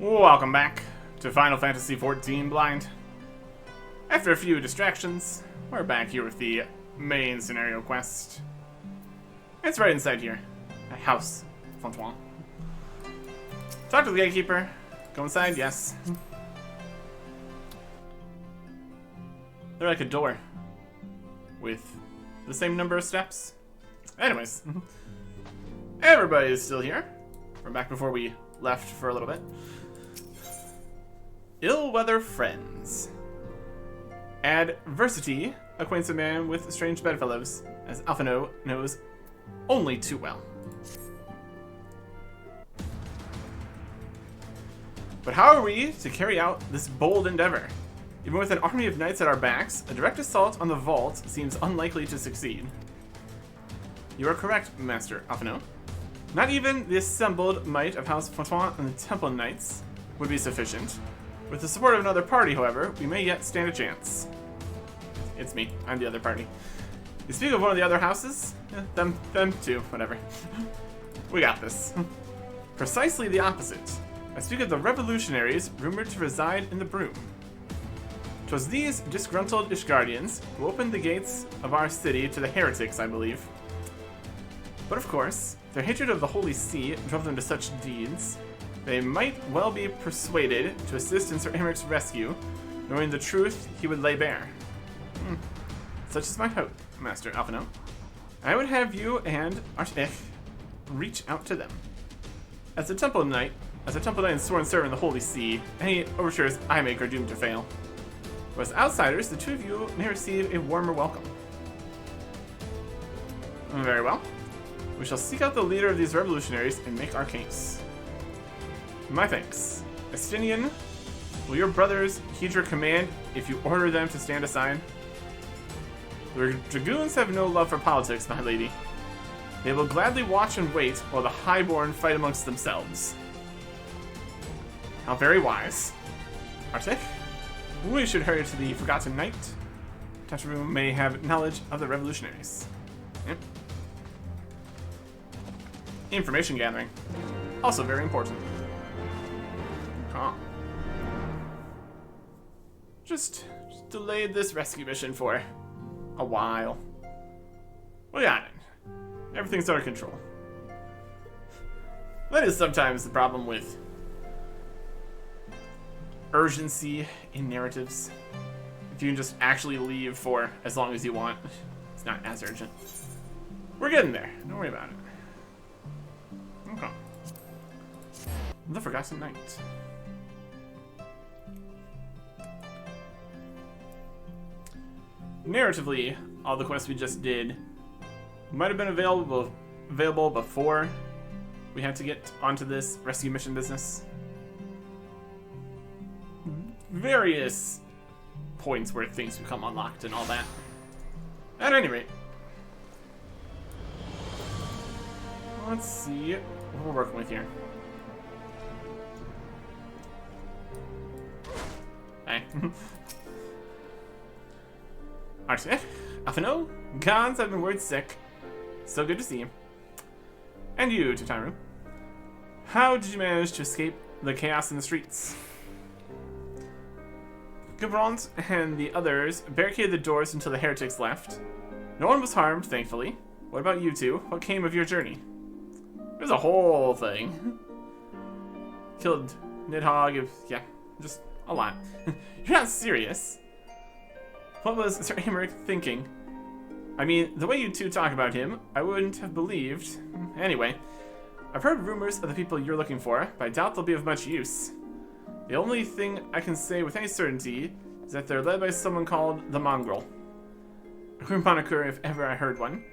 Welcome back to Final Fantasy XIV Blind. After a few distractions, we're back here with the main scenario quest. It's right inside here. A house. Fontoin. Talk to the gatekeeper. Go inside, yes. They're like a door. With the same number of steps. Anyways. Everybody is still here. We're back before we left for a little bit. Ill-weather friends. Adversity acquaints a man with strange bedfellows, as Alphino knows only too well. But how are we to carry out this bold endeavor? Even with an army of knights at our backs, a direct assault on the vault seems unlikely to succeed. You are correct, Master Alphino. Not even the assembled might of House Fontoin and the Temple Knights would be sufficient. With the support of another party, however, we may yet stand a chance. It's me. I'm the other party. You speak of one of the other houses? Them too. Whatever. We got this. Precisely the opposite. I speak of the revolutionaries rumored to reside in the Broom. 'Twas these disgruntled Ishgardians who opened the gates of our city to the heretics, I believe. But of course, their hatred of the Holy See drove them to such deeds. They might well be persuaded to assist in Sir Amaric's rescue, knowing the truth he would lay bare. Such is my hope, Master Alphino. I would have you and Artich reach out to them. As a Temple Knight and sworn servant of the Holy See, any overtures I make are doomed to fail. But as outsiders, the two of you may receive a warmer welcome. Very well. We shall seek out the leader of these revolutionaries and make our case. My thanks. Estinian, will your brothers heed your command if you order them to stand aside? The dragoons have no love for politics, my lady. They will gladly watch and wait while the highborn fight amongst themselves. How very wise. Artich, we should hurry to the Forgotten Knight. Tataru may have knowledge of the revolutionaries. Yep. Information gathering. Also very important. Just delayed this rescue mission for a while. We got it. Everything's under control. That is sometimes the problem with urgency in narratives. If you can just actually leave for as long as you want, it's not as urgent. We're getting there. Don't worry about it. Okay. The Forgotten Knight. Narratively, all the quests we just did might have been available before we had to get onto this rescue mission business. Various points where things become unlocked and all that. At any rate, let's see what we're working with here. Hey. Artich, Alphino, Gons have been worried sick. So good to see you. And you, Tataru. How did you manage to escape the chaos in the streets? Gavrant and the others barricaded the doors until the heretics left. No one was harmed, thankfully. What about you two? What came of your journey? There's a whole thing. Killed Nidhogg, yeah, just a lot. You're not serious. What was Sir Amaric thinking? I mean, the way you two talk about him, I wouldn't have believed. Anyway, I've heard rumors of the people you're looking for, but I doubt they'll be of much use. The only thing I can say with any certainty is that they're led by someone called the Mongrel. A queer moniker if ever I heard one,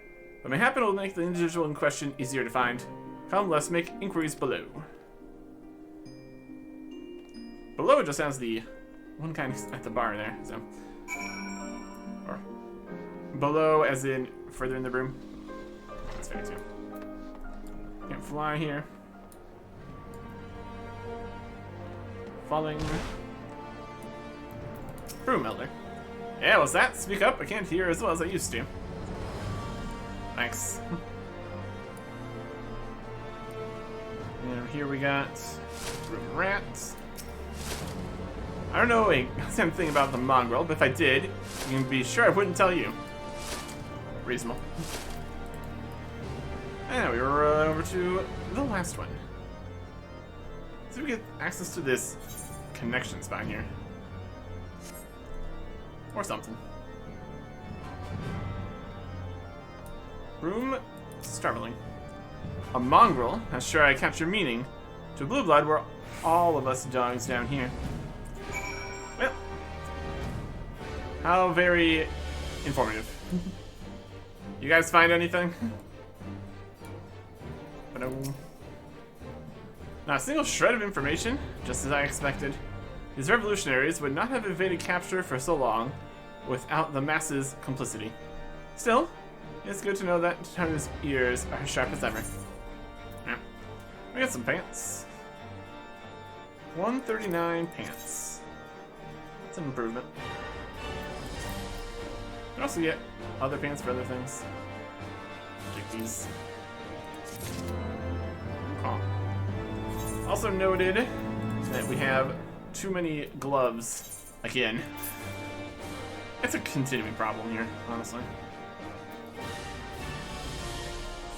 but mayhap it'll make the individual in question easier to find. Come, let's make inquiries below. Below just has the one kind at the bar there, so. Or below as in further in the room. That's fair too. Can't fly here. Falling. Broom Elder. Yeah, what's that? Speak up, I can't hear as well as I used to. Thanks. And here we got room rats. I don't know a goddamn thing about the mongrel, but if I did, you can be sure I wouldn't tell you. Reasonable. And we were over to the last one. So we get access to this connection spot here. Or something. Room starveling. A mongrel, not sure I capture meaning. To blue blood, we're all of us dogs down here. Well, how very informative. You guys find anything? Not a single shred of information, just as I expected. These revolutionaries would not have evaded capture for so long without the masses' complicity. Still, it's good to know that Tony's ears are as sharp as ever. Yeah. We got some pants. 139 pants. That's an improvement. You can also get other pants for other things. Take these. Oh. Also noted that we have too many gloves again. It's a continuing problem here, honestly.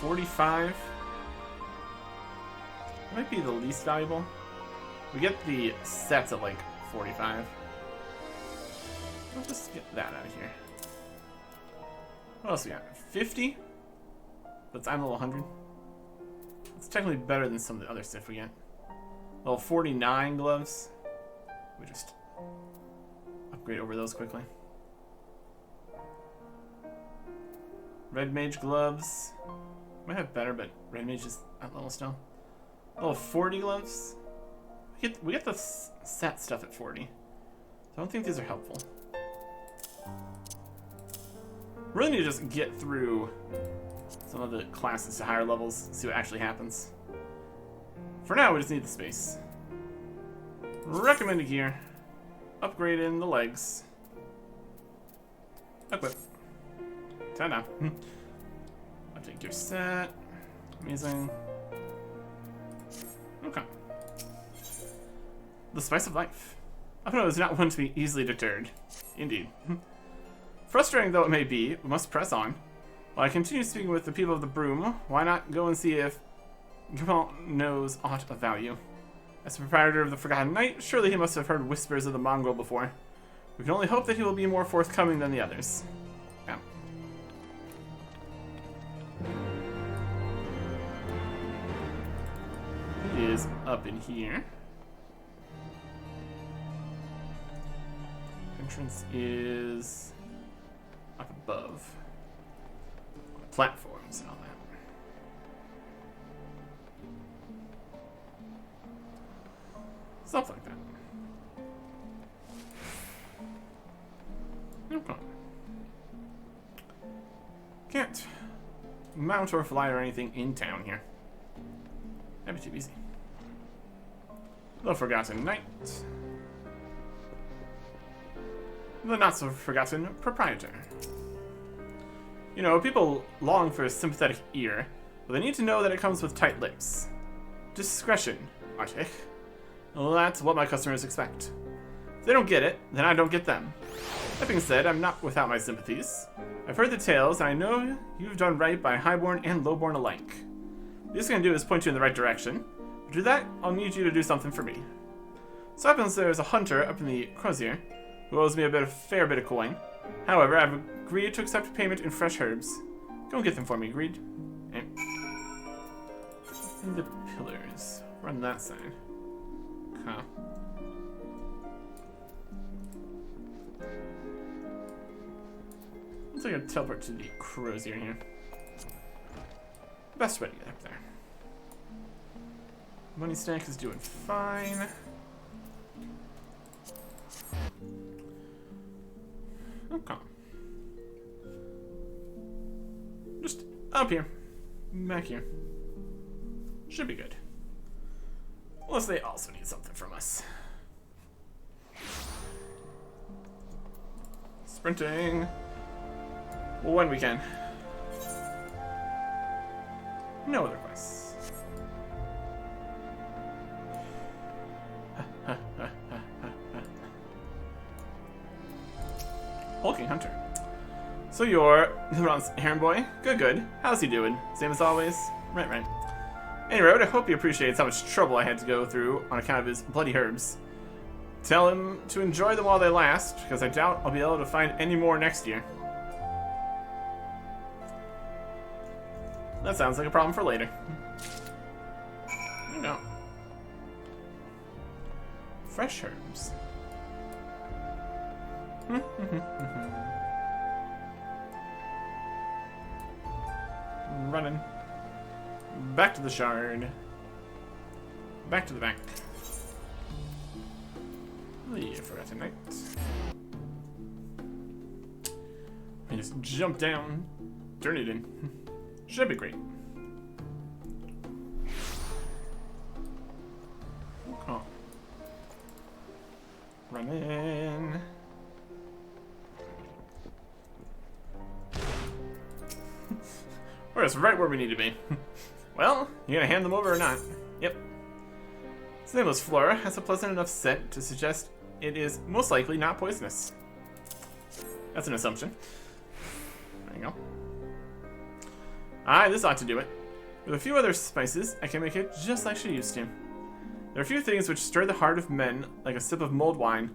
45 might be the least valuable. We get the sets at like 45. Let's just get that out of here. What else we got? 50? That's I'm level 100. It's technically better than some of the other stuff we get. Level 49 gloves. We just upgrade over those quickly. Red mage gloves. Might have better, but red mage is at level still. Level 40 gloves. We get the set stuff at 40. So I don't think these are helpful. Really need to just get through some of the classes to higher levels, see what actually happens. For now, we just need the space. Recommended gear. Upgrade in the legs. Equip. Ta-da. Update gear set. Amazing. Okay. The spice of life. Upno is not one to be easily deterred. Indeed. Frustrating though it may be, we must press on. While I continue speaking with the people of the Broom, why not go and see if Gimel knows aught of value? As the proprietor of the Forgotten Knight, surely he must have heard whispers of the mongrel before. We can only hope that he will be more forthcoming than the others. Yeah. He is up in here. Entrance is up above. Platforms and all that. Stuff like that. Okay. Can't mount or fly or anything in town here. That'd be too easy. The Forgotten Knight. The not-so-forgotten proprietor. You know, people long for a sympathetic ear, but they need to know that it comes with tight lips. Discretion, Arctic. Well, that's what my customers expect. If they don't get it, then I don't get them. That being said, I'm not without my sympathies. I've heard the tales, and I know you've done right by highborn and lowborn alike. The least I can do is point you in the right direction. To do that, I'll need you to do something for me. So happens there's a hunter up in the Crozier who owes me a fair bit of coin. However, I've agreed to accept payment in fresh herbs. Go and get them for me, agreed? And the pillars. Run that side. Huh. Looks like I teleport to the Crozier here. Best way to get up there. Money stack is doing fine. Okay. Just up here. Back here. Should be good. Unless they also need something from us. Sprinting. When we can. No other quests. Hulking Hunter. So you're Huron's errand boy? Good, good. How's he doing? Same as always? Right, right. Anyway, I hope he appreciates how much trouble I had to go through on account of his bloody herbs. Tell him to enjoy them while they last, because I doubt I'll be able to find any more next year. That sounds like a problem for later. There you go. Fresh herbs. Running. Back to the shard. Back to the bank. Oh yeah, forgot tonight. I just jump down, turn it in. Should be great. Oh. Run in. We're just right where we need to be. Well, you gonna hand them over or not? Yep. This nameless flora has a pleasant enough scent to suggest it is most likely not poisonous. That's an assumption. There you go. Aye, this ought to do it. With a few other spices, I can make it just like she used to. There are a few things which stir the heart of men like a sip of mulled wine.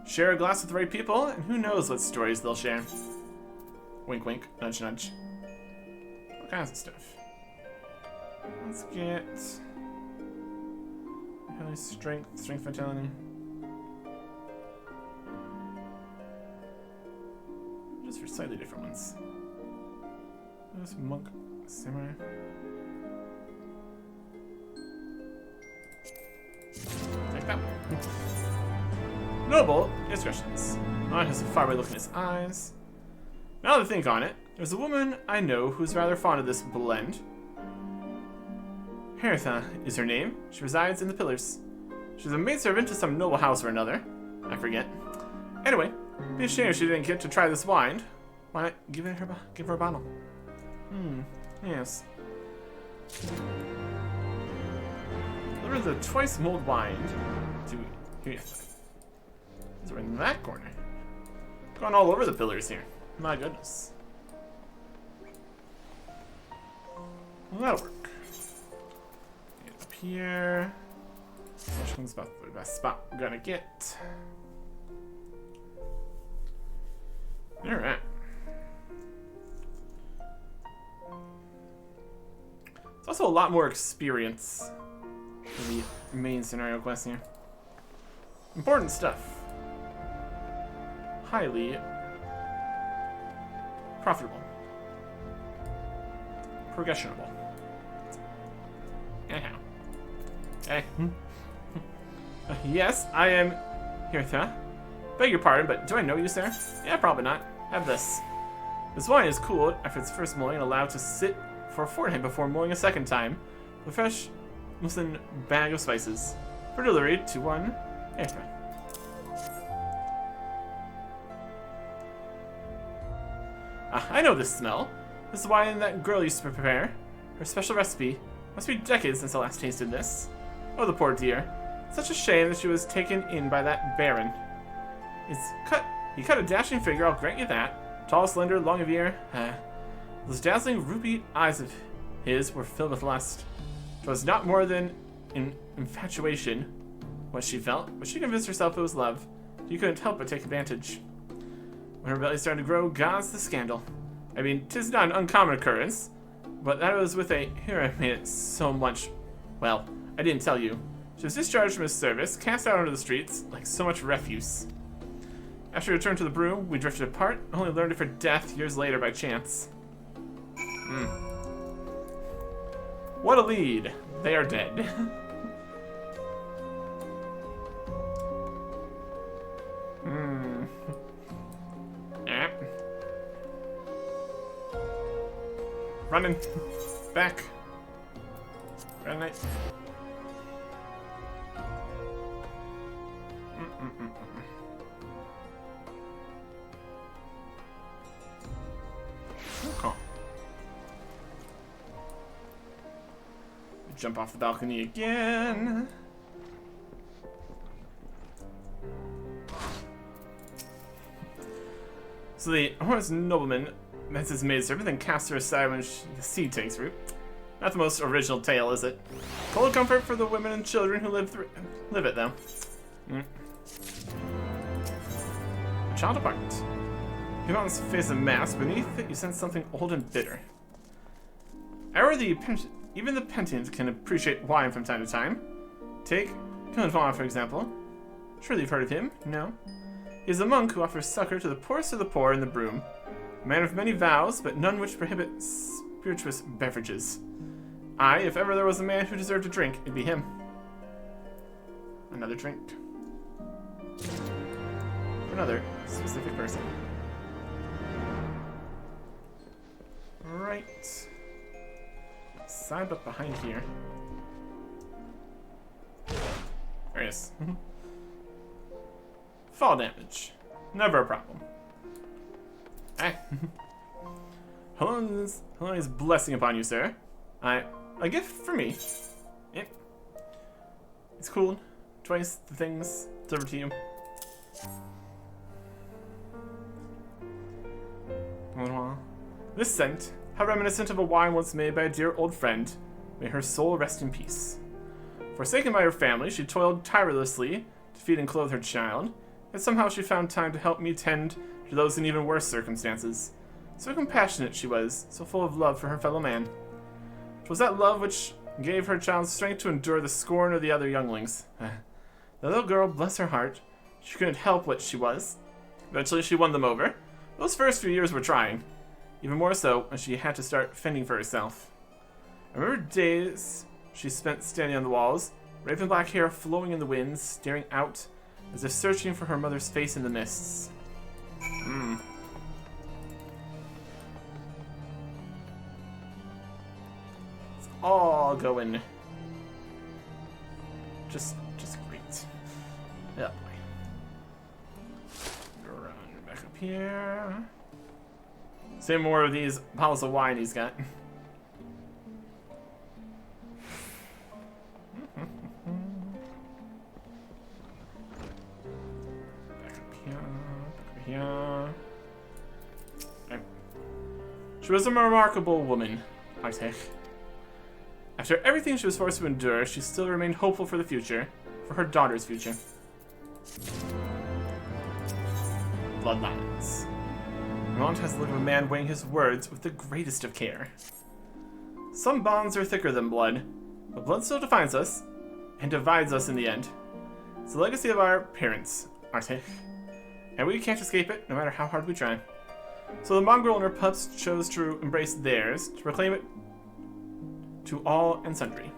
Share a glass with the right people, and who knows what stories they'll share. Wink, wink, nudge, nudge. All kinds of stuff. Let's get strength vitality. Just for slightly different ones. This monk samurai. Take that. Noble discretions. Not has a faraway look in his eyes. Now that I think on it, there's a woman I know who's rather fond of this blend. Hertha is her name. She resides in the Pillars. She's a maidservant to some noble house or another. I forget. Anyway, be a shame if she didn't get to try this wine. Why not give her a bottle? Yes. Deliver the twice mulled wine to Hertha. We're in that corner. Gone all over the Pillars here. My goodness. Well, that'll work. Get up here. Which one's about the best spot we're gonna get? Alright. It's also a lot more experience in the main scenario quest here. Important stuff. Highly profitable. Progressionable. Anyhow. Hey. Yes, I am Hertha. Beg your pardon, but do I know you, sir? Yeah, probably not. Have this. This wine is cooled after its first mulling and allowed to sit for a fortnight before mulling a second time. The fresh muslin bag of spices. For delivery to one Hertha. I know this smell. This is wine that girl used to prepare. Her special recipe. Must be decades since I last tasted this. Oh, the poor dear. Such a shame that she was taken in by that baron. He cut a dashing figure, I'll grant you that. Tall, slender, long of ear. Those dazzling ruby eyes of his were filled with lust. 'Twas not more than an infatuation what she felt, but she convinced herself it was love. She couldn't help but take advantage. When her belly started to grow, God's the scandal. I mean, 'tis not an uncommon occurrence, but that was with a hero made it so much. Well, I didn't tell you. She was discharged from his service, cast out onto the streets, like so much refuse. After we returned to the broom, we drifted apart, only learned of her death years later by chance. What a lead. They are dead. Running. Back. Red Knight. Okay. Jump off the balcony again. So the honest nobleman met his maidservant and cast her aside when the sea takes root. Not the most original tale, is it? Full of comfort for the women and children who live it, though. A child apart. You mountains face a mask. Beneath it, you sense something old and bitter. Even the penitent can appreciate wine from time to time. Take Convent, for example. Surely you've heard of him, no? He is a monk who offers succor to the poorest of the poor in the broom. A man of many vows, but none which prohibit spirituous beverages. Aye, if ever there was a man who deserved a drink, it'd be him. Another drink. For another specific person. Right. Side up behind here. There he is. Fall damage. Never a problem. Ah. Heloni's blessing upon you, sir. A gift for me. Yep. It's cool. Twice the things delivered to you. This scent, how reminiscent of a wine once made by a dear old friend. May her soul rest in peace. Forsaken by her family, she toiled tirelessly to feed and clothe her child, yet somehow she found time to help me tend to those in even worse circumstances. So compassionate she was, so full of love for her fellow man. 'Twas that love which gave her child strength to endure the scorn of the other younglings. The little girl, bless her heart, she couldn't help what she was. Eventually she won them over. Those first few years were trying. Even more so when she had to start fending for herself. I remember days she spent standing on the walls, raven black hair flowing in the wind, staring out as if searching for her mother's face in the mists. It's all going just great. Yeah. Run back up here. Say more of these bottles of wine he's got. Yeah. Okay. She was a remarkable woman, I think. After everything she was forced to endure, she still remained hopeful for the future, for her daughter's future. Bloodlines. Mount has the look of a man weighing his words with the greatest of care. Some bonds are thicker than blood, but blood still defines us, and divides us in the end. It's the legacy of our parents, Artich. And we can't escape it, no matter how hard we try. So the mongrel and her pups chose to embrace theirs, to proclaim it to all and sundry.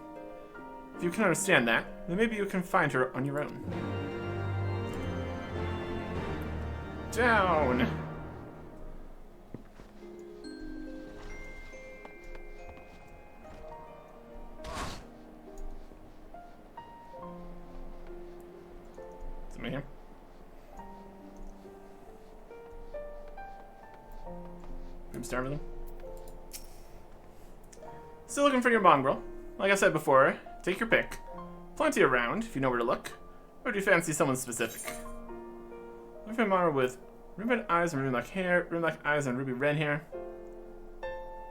If you can understand that, then maybe you can find her on your own. Down! Somebody here? I'm starving them. Still looking for your mongrel. Like I said before, take your pick. Plenty around, if you know where to look. Or do you fancy someone specific? Look for a mongrel with ruby eyes and ruby black hair, ruby black eyes and ruby red hair.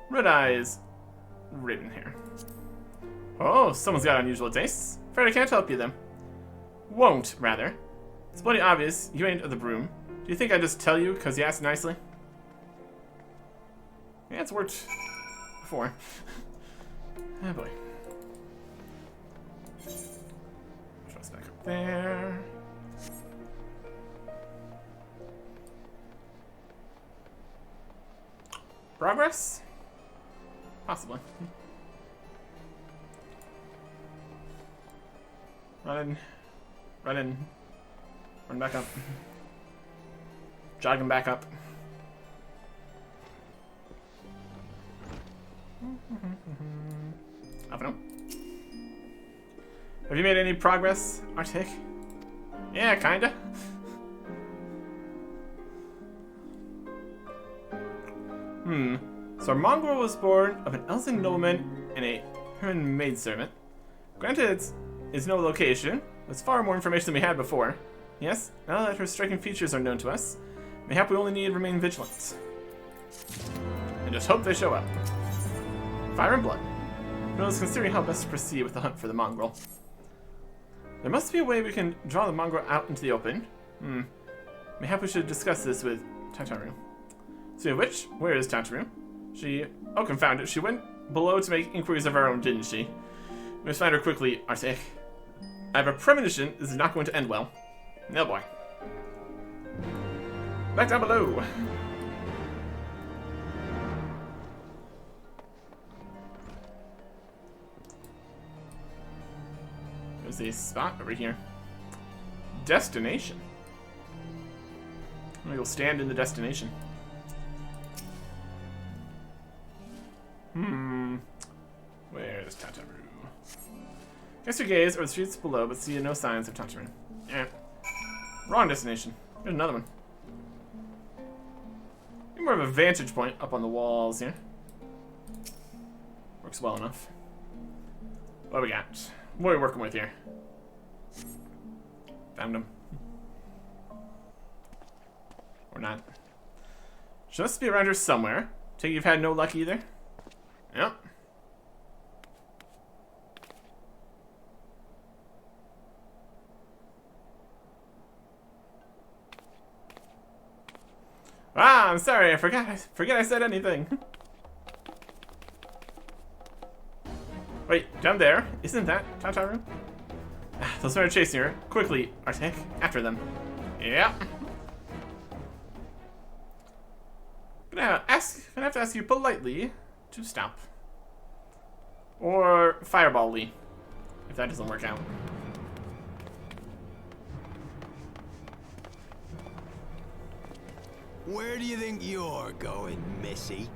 Red eyes, raven hair. Oh, someone's got unusual tastes. Afraid I can't help you then. Won't, rather. It's bloody obvious you ain't of the broom. Do you think I'd just tell you because you asked nicely? Yeah, it's worked before. Oh boy. Trust back up there. Progress? Possibly. Run in. Run in. Run back up. Jogging back up. I don't know. Have you made any progress, Arctic? Yeah, kinda. So our mongrel was born of an Elsin nobleman and a human maidservant. Granted, it's no location, but it's far more information than we had before. Yes, now that her striking features are known to us, Mayhap we only need to remain vigilant. And just hope they show up. Fire and blood. Who knows, considering how best to proceed with the hunt for the mongrel. There must be a way we can draw the mongrel out into the open. Mayhap we should discuss this with Tataru. Speaking of which, where is Tataru? Oh, confound it. She went below to make inquiries of her own, didn't she? We must find her quickly, Arctic. I have a premonition this is not going to end well. No boy. Back down below. There's a spot over here. Destination. We'll stand in the destination. Where's Tataru? Cast your gaze over the streets below, but see no signs of Tataru. Wrong destination. There's another one. More of a vantage point up on the walls here. Works well enough. What do we got? What are we working with here? Found him. Or not. She must be around here somewhere. Take it you've had no luck either? Yep. Ah, I'm sorry, I forgot I said anything. Wait, down there? Isn't that Tataru? They'll start chasing her. Quickly, Arctic, after them. Yeah. Gonna have to ask you politely to stop. Or fireball-ly, if that doesn't work out. Where do you think you're going, Missy?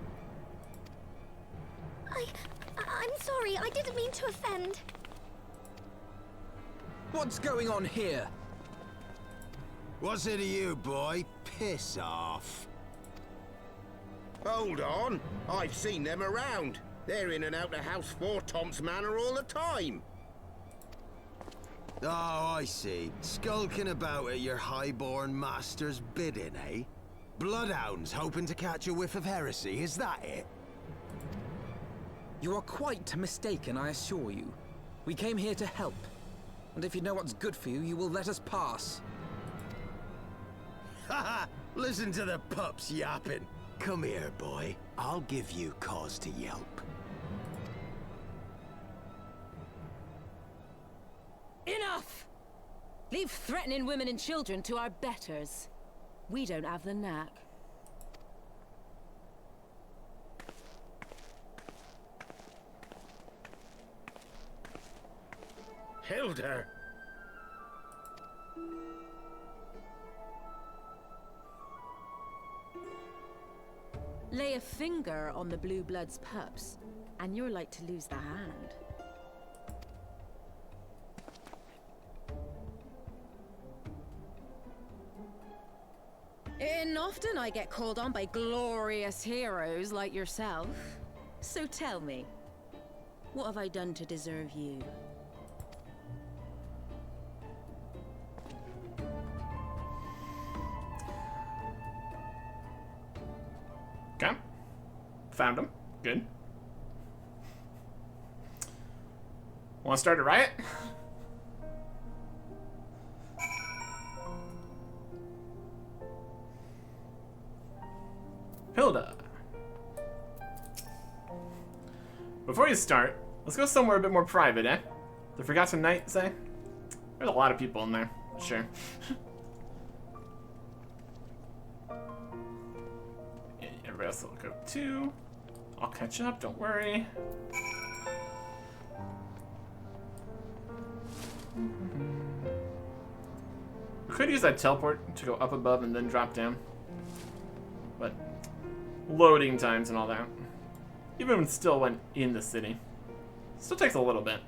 I'm sorry, I didn't mean to offend. What's going on here? What's it to you, boy? Piss off. Hold on, I've seen them around. They're in and out of House 4 Tom's Manor all the time. Oh, I see. Skulking about at your highborn master's bidding, eh? Bloodhounds hoping to catch a whiff of heresy, is that it? You are quite mistaken, I assure you. We came here to help. And if you know what's good for you, you will let us pass. Haha! Listen to the pups yapping. Come here, boy. I'll give you cause to yelp. Enough! Leave threatening women and children to our betters. We don't have the knack. Hilda! Lay a finger on the Blue Blood's pups, and you're like to lose the hand. And often I get called on by glorious heroes like yourself. So tell me, what have I done to deserve you? Okay. Found him. Good. Want to start a riot? Hilda. Before you start, let's go somewhere a bit more private, eh? The Forgotten Night, say? There's a lot of people in there, sure. Everybody else will go too. I'll catch up, don't worry. We could use that teleport to go up above and then drop down. But loading times and all that. Even when it still went in the city. Still takes a little bit.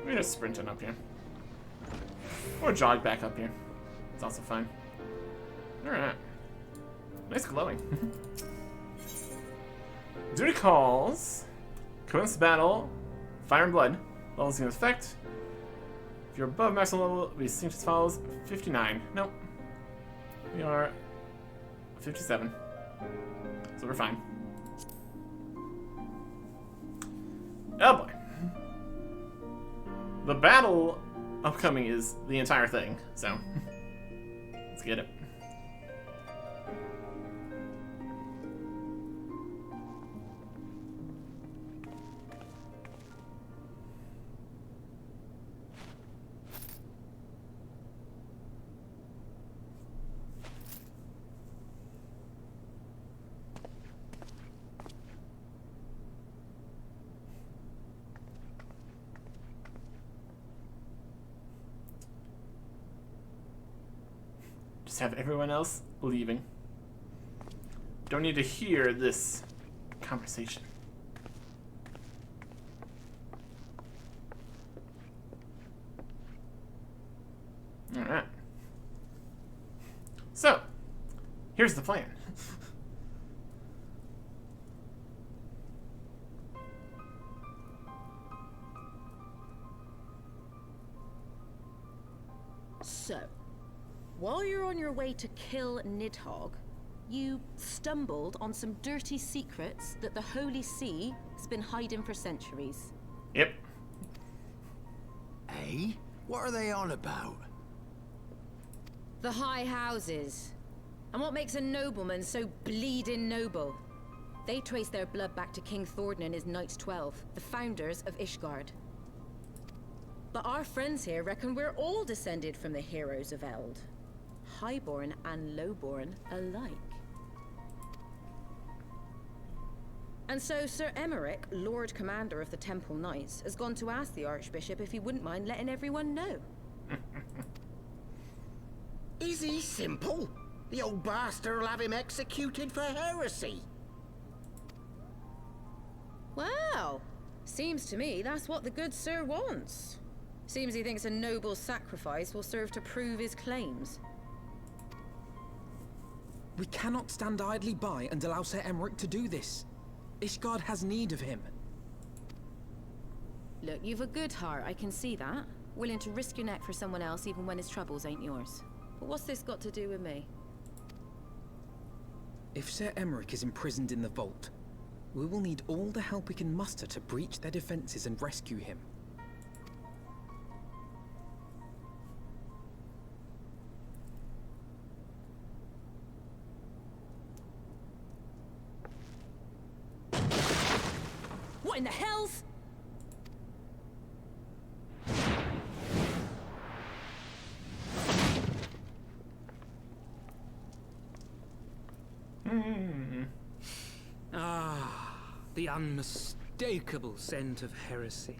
We're just sprinting up here. Or jog back up here. It's also fine. Alright. Nice glowing. Duty calls. Commence battle. Fire and blood. Levels in effect. If you're above maximum level, we sync as follows. 59. Nope. We are 57. So we're fine. Oh boy. The battle upcoming is the entire thing, so let's get it. Just have everyone else leaving. Don't need to hear this conversation. Alright. So, here's the plan. So, while you're on your way to kill Nidhogg, you stumbled on some dirty secrets that the Holy See has been hiding for centuries. Yep. Eh? What are they on about? The High Houses. And what makes a nobleman so bleeding noble? They trace their blood back to King Thordan and his Knights 12, the founders of Ishgard. But our friends here reckon we're all descended from the heroes of Eld. Highborn and lowborn alike. And so Sir Emmerich, Lord Commander of the Temple Knights, has gone to ask the Archbishop if he wouldn't mind letting everyone know. Is he simple? The old bastard will have him executed for heresy. Well, seems to me that's what the good sir wants. Seems he thinks a noble sacrifice will serve to prove his claims. We cannot stand idly by and allow Sir Emmerich to do this. Ishgard has need of him. Look, you've a good heart, I can see that. Willing to risk your neck for someone else even when his troubles ain't yours. But what's this got to do with me? If Sir Emmerich is imprisoned in the vault, we will need all the help we can muster to breach their defenses and rescue him. What in the hell's? Ah, the unmistakable scent of heresy.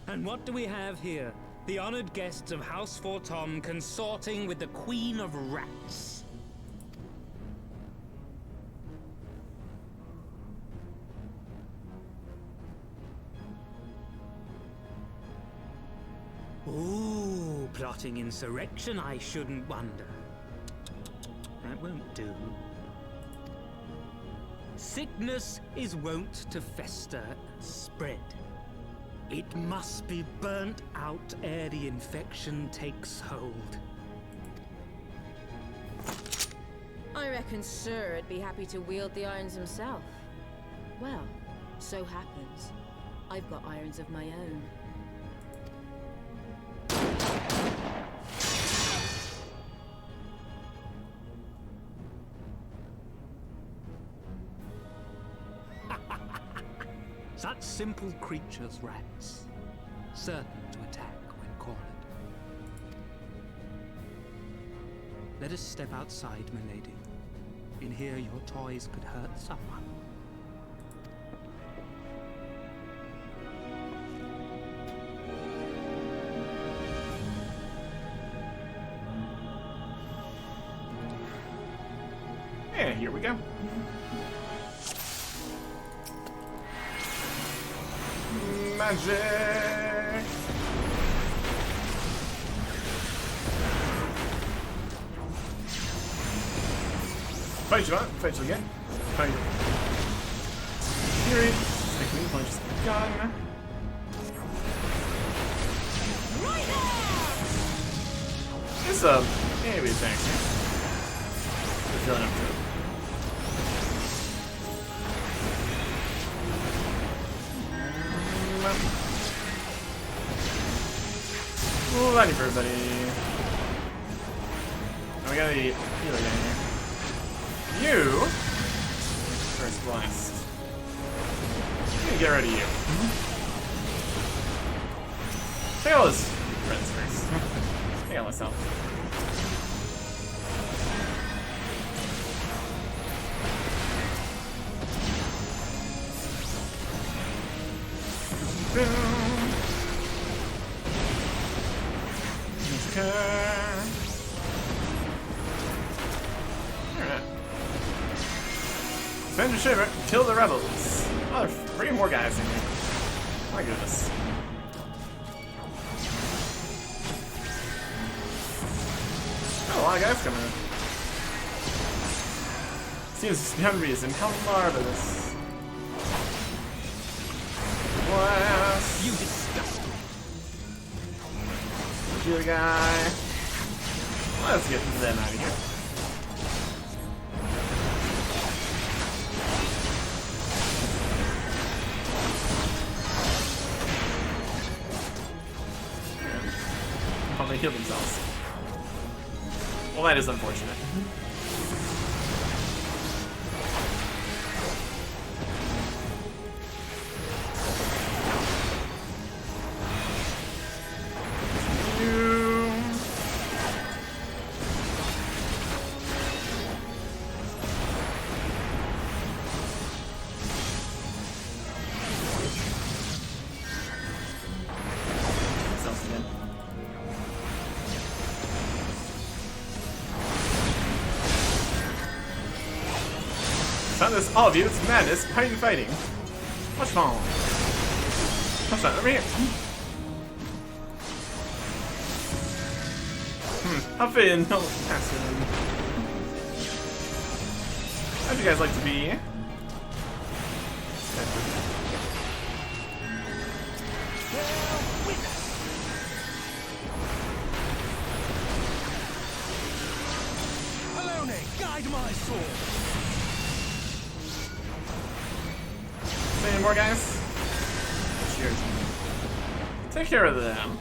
And what do we have here? The honored guests of House Fortom consorting with the Queen of Rats. Ooh, plotting insurrection, I shouldn't wonder. That won't do. Sickness is wont to fester, spread. It must be burnt out ere the infection takes hold. I reckon Sir'd be happy to wield the irons himself. Well, so happens I've got irons of my own. Such simple creatures, rats. Certain to attack when cornered. Let us step outside, milady. In here, your toys could hurt someone. Yeah, here we go. Magic! Fight you want, fight you again. Fight you. Fury, stick me, punches the gun. sub. Maybe it's actually. We're feeling up to it. Ooh, lighting for everybody. Oh, we got a healer down here. You! First blast. I'm gonna get rid of you. Take all his friends first. Take out myself. Alright. Spend your shiver, kill the rebels. Oh, there are 3 more guys in here. My goodness. Oh, a lot of guys coming in. Seems beyond reason. How marvelous. Blast. You disgust me. Healer guy. Let's get them out of here. Oh, they heal themselves. Well, that is unfortunate. Found this all of you, it's madness, fighting. What's wrong? What's that? Over here. I'll fit in. No, how'd you guys like to be? Alone, guide my sword. Any more guys? Cheers. Take care of them.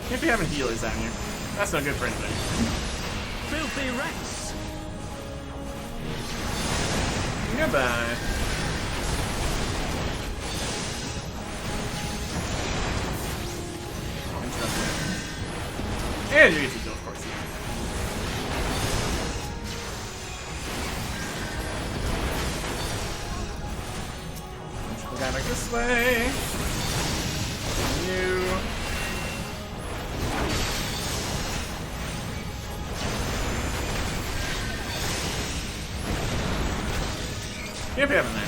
Can't be having healers down here. That's not good for anybody. Filthy rats. Goodbye. And you get to kill, of course. We got back this way. You. Can't be having that.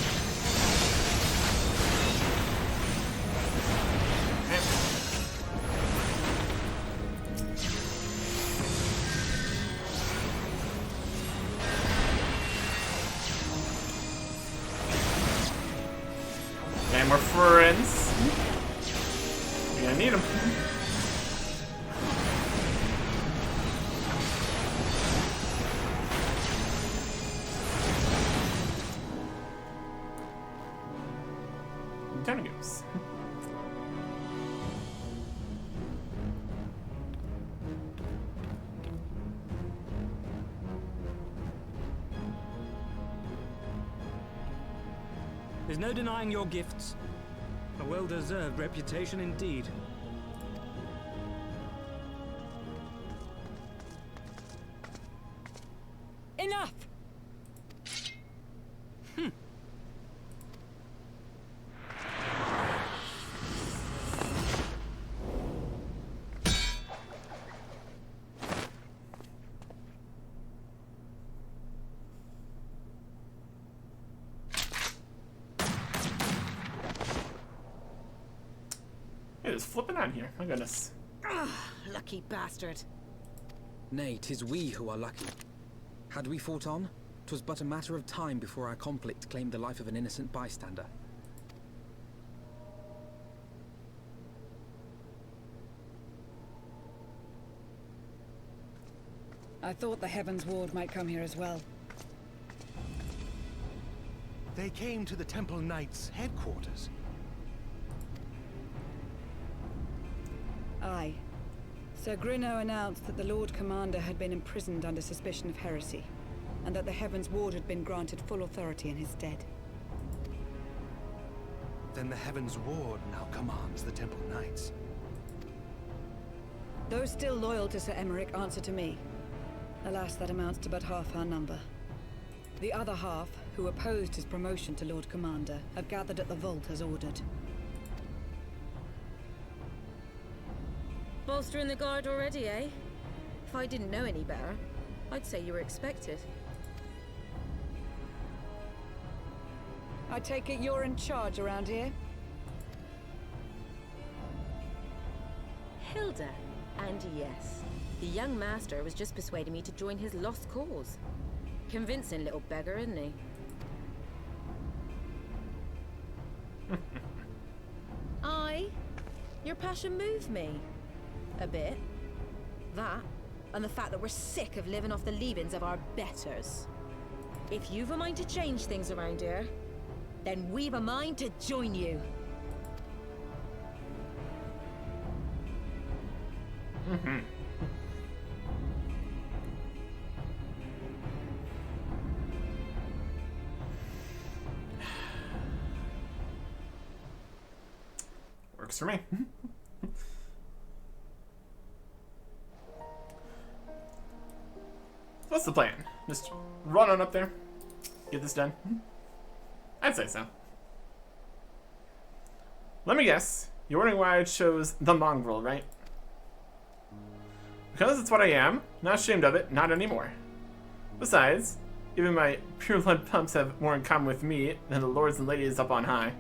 And we're friends. We're gonna need them. Down it goes. There's no denying your gifts. A well-deserved reputation indeed. Enough! It is flipping on here. My goodness. Lucky bastard. Nay, 'tis we who are lucky. Had we fought on, 'twas but a matter of time before our conflict claimed the life of an innocent bystander. I thought the Heavens Ward might come here as well. They came to the Temple Knights' headquarters. Aye. Sir Grinno announced that the Lord Commander had been imprisoned under suspicion of heresy, and that the Heavens Ward had been granted full authority in his stead. Then the Heavens Ward now commands the Temple Knights. Those still loyal to Sir Emmerich answer to me. Alas, that amounts to but half our number. The other half, who opposed his promotion to Lord Commander, have gathered at the vault as ordered. Bolstering the guard already, eh? If I didn't know any better, I'd say you were expected. I take it you're in charge around here? Hilda. And yes, the young master was just persuading me to join his lost cause. Convincing little beggar, isn't he? Your passion moved me. A bit. That, and the fact that we're sick of living off the leavings of our betters. If you've a mind to change things around here, then we've a mind to join you. Works for me. What's the plan? Just run on up there, get this done? I'd say so. Let me guess. You're wondering why I chose the mongrel, right? Because it's what I am. Not ashamed of it. Not anymore. Besides, even my pure blood pumps have more in common with me than the lords and ladies up on high.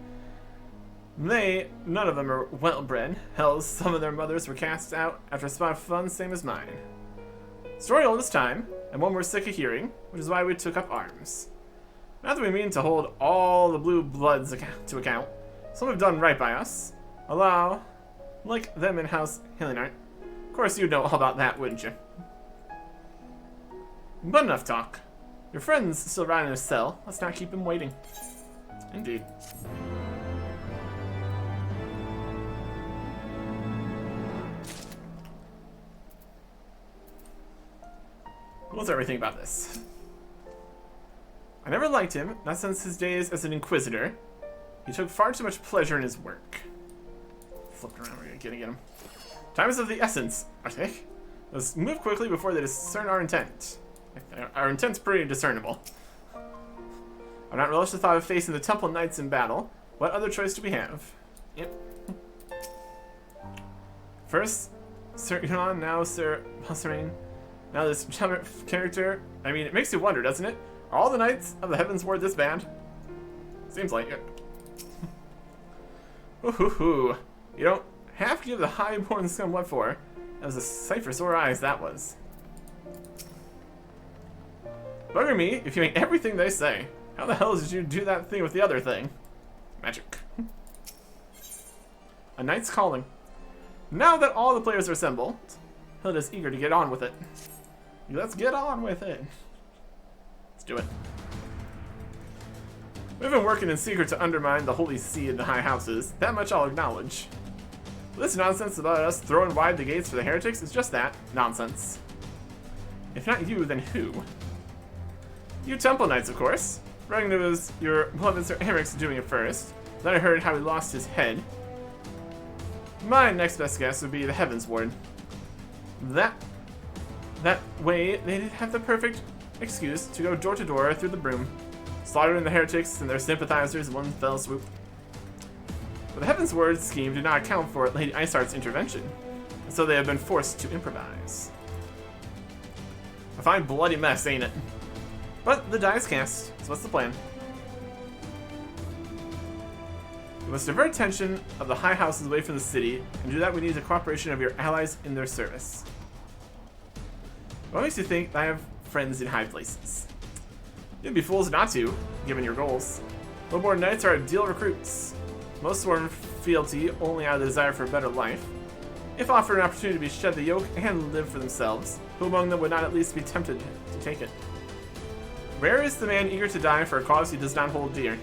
None of them are well-bred. Hell, some of their mothers were cast out after a spot of fun same as mine. Story old as time, and one we're sick of hearing, which is why we took up arms. Not that we mean to hold all the blue bloods to account. Some have done right by us. Allow, like them in House Hillinart. Of course you'd know all about that, wouldn't you? But enough talk. Your friend's still riding in his cell. Let's not keep him waiting. Indeed. What's everything about this? I never liked him, not since his days as an inquisitor. He took far too much pleasure in his work. Flipped around, we're gonna get him. Time is of the essence, Arctic. Let's move quickly before they discern our intent. Our intent's pretty discernible. I've not relished the thought of facing the Temple Knights in battle. What other choice do we have? Yep. First, Sir Iran, now Sir Passerine. Now this character, I mean, it makes you wonder, doesn't it? Are all the Knights of the Heavens Ward this bad? Seems like it. Ooh. You don't have to give the Highborn scum what for. That was a sight for sore eyes, that was. Bugger me if you ain't everything they say. How the hell did you do that thing with the other thing? Magic. A knight's calling. Now that all the players are assembled, Hilda's eager to get on with it. Let's get on with it. Let's do it. We've been working in secret to undermine the Holy See in the high houses. That much I'll acknowledge. This nonsense about us throwing wide the gates for the heretics is just that. Nonsense. If not you, then who? You Temple Knights, of course. Reckon it was your beloved Sir Eric's doing it first. Then I heard how he lost his head. My next best guess would be the Heavens Ward. That way, they'd have the perfect excuse to go door to door through the broom, slaughtering the heretics and their sympathizers in one fell swoop. But the Heavens Ward scheme did not account for Lady Iceheart's intervention, and so they have been forced to improvise. A fine bloody mess, ain't it? But the die is cast, so what's the plan? We must divert attention of the high houses away from the city, and to do that we need the cooperation of your allies in their service. What makes you think I have friends in high places? You'd be fools not to, given your goals. Lowborn Knights are ideal recruits. Most sworn fealty only out of the desire for a better life. If offered an opportunity to shed the yoke and live for themselves, who among them would not at least be tempted to take it? Rare is the man eager to die for a cause he does not hold dear.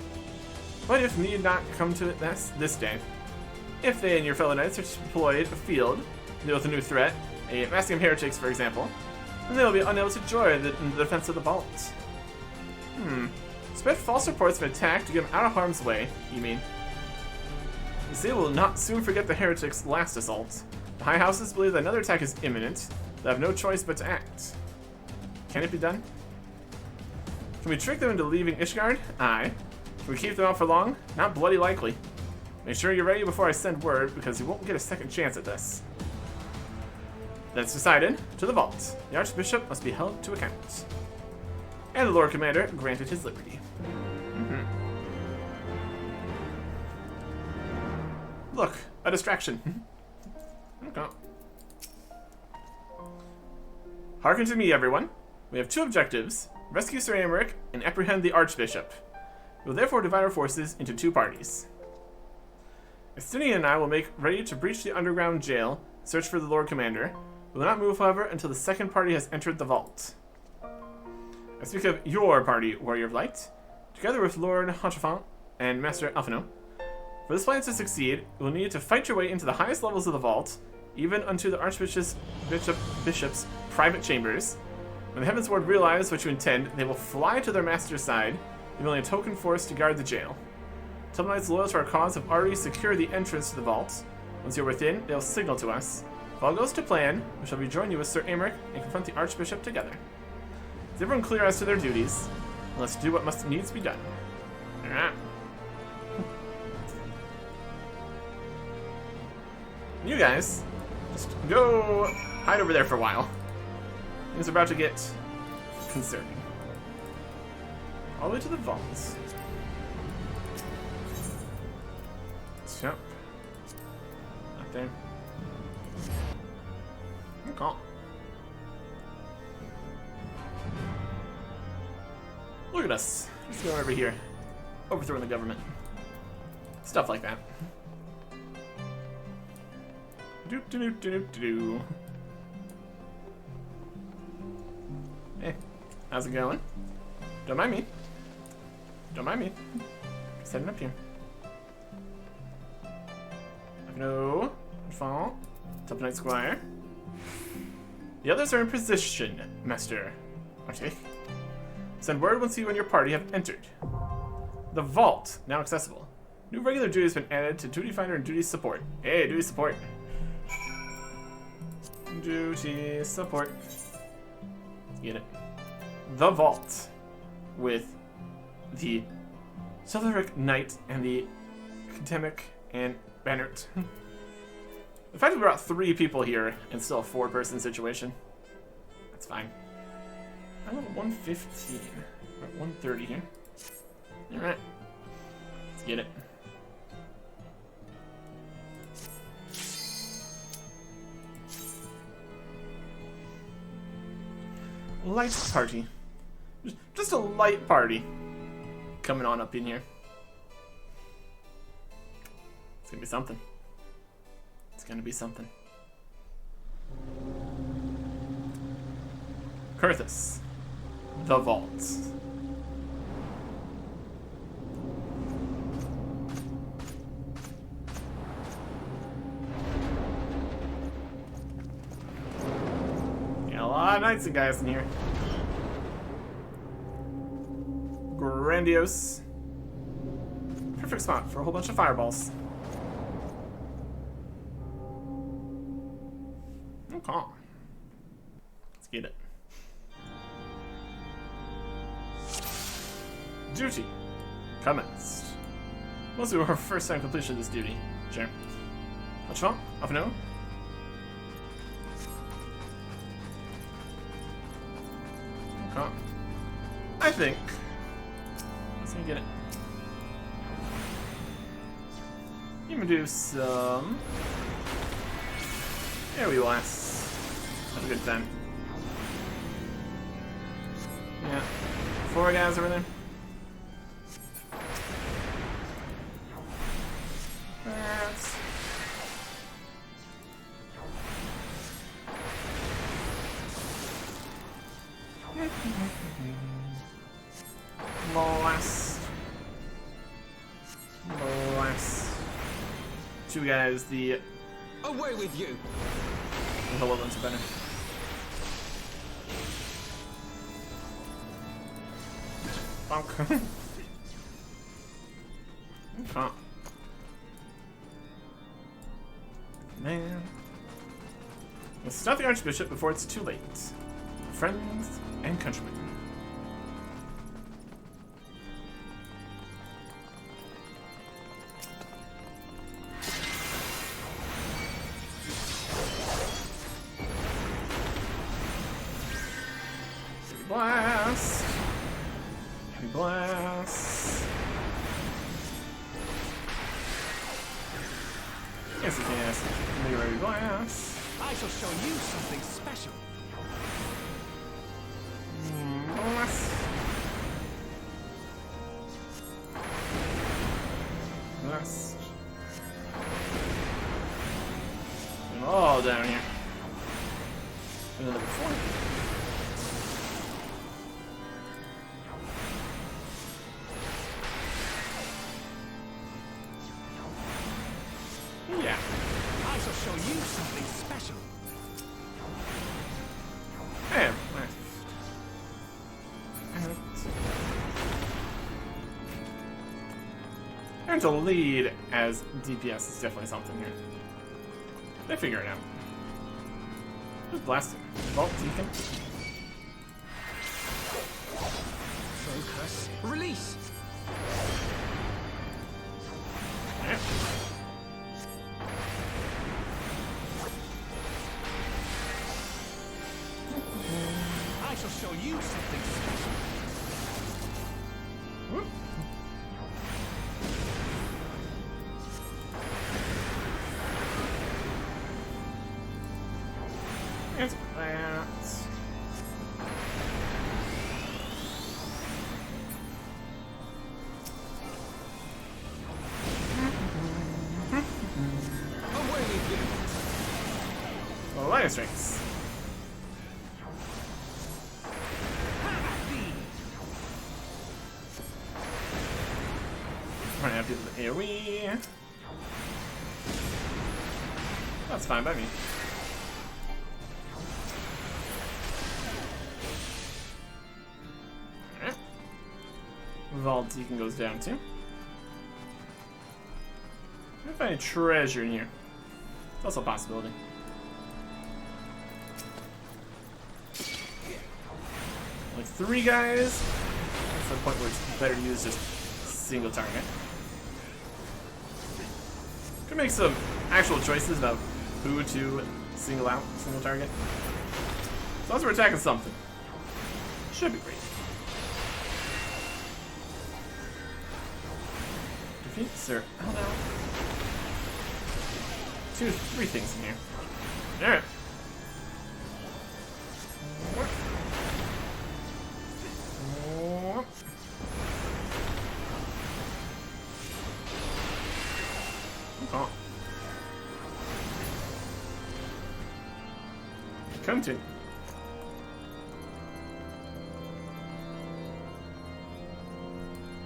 But if need not come to it this day, if they and your fellow knights are deployed afield, deal with a new threat, a masking of heretics for example, then they will be unable to join in the defense of the vault. Spread false reports of an attack to get them out of harm's way, you mean? You see, we'll not soon forget the heretics' last assault. The High Houses believe that another attack is imminent. They have no choice but to act. Can it be done? Can we trick them into leaving Ishgard? Aye. Can we keep them out for long? Not bloody likely. Make sure you're ready before I send word, because you won't get a second chance at this. That's decided. To the vault. The Archbishop must be held to account. And the Lord Commander granted his liberty. Look, a distraction. Okay. Hearken to me, everyone. We have two objectives. Rescue Sir Aymeric and apprehend the Archbishop. We will therefore divide our forces into two parties. Estinian and I will make ready to breach the underground jail, search for the Lord Commander. We will not move, however, until the second party has entered the vault. I speak of your party, Warrior of Light, together with Lord Honchefant and Master Alphino. For this plan to succeed, you will need to fight your way into the highest levels of the vault, even unto the Archbishop's private chambers. When the Heaven's Ward realize what you intend, they will fly to their master's side, leaving only a token force to guard the jail. Some knights loyal to our cause have already secured the entrance to the vault. Once you're within, they'll signal to us. If all goes to plan, we shall rejoin you with Sir Aymeric and confront the Archbishop together. Is everyone clear as to their duties? Let's do what must needs be done. Alright. You guys, just go hide over there for a while. Things are about to get concerning. All the way to the vaults. Jump. Up there. Okay. Look at us. Just going over here. Overthrowing the government. Stuff like that. Do. Hey, how's it going? Don't mind me. Don't mind me. Just heading up here. No. Enfant. Top Knight Squire. The others are in position, Master Artic. Send word once you and your party have entered. The vault, now accessible. New regular duty has been added to Duty Finder and Duty Support. Hey, Duty Support. Duty Support. Get it. The vault. With the Chivalric Knight and the Academic and Bannert. The fact that we brought 3 people here and still a 4-person situation. That's fine. I'm at 115. We're at 130 here. Alright. Let's get it. Light party. Just a light party. Coming on up in here. It's gonna be something. It's gonna be something. Kurthus. The vault. Got a lot of knights and guys in here. Grandiose. Perfect spot for a whole bunch of fireballs. Okay. Let's get it. Duty commenced. Most of our first time completion of this duty. Sure. What's wrong? Off no? Okay. I think. Let's get it. You can do some. There we last. Have a good time. Yeah. 4 guys over there. Blast. Blast. Two guys, the Away with you! lower ones are better. Okay. Okay. Man. Let's stop the Archbishop before it's too late. Friends and countrymen. Blast! Heavy blast! Yes, yes. Mega heavy blast! I shall show you something special. Blast! Blast! And all down here. And then number 4. Yeah. I shall show you something special. Hey, and to lead as DPS is definitely something here. They figure it out. Just blast it. Vault Deacon. Focus. Release! Alright. I shall show you something special. Whoop. There's that. Away with you! Well, lighter strings. Right after the AoE. That's fine by me. Alright. Vault Deacon goes down too. I'm gonna find a treasure in here. It's also a possibility. Like 3 guys. That's the point where it's better to use just single target. Could make some actual choices about who to single out, single target. As long as we're attacking something. Should be great. Defeat Sir. Oh no. 2, 3 things in here. Alright. Oh. Come to.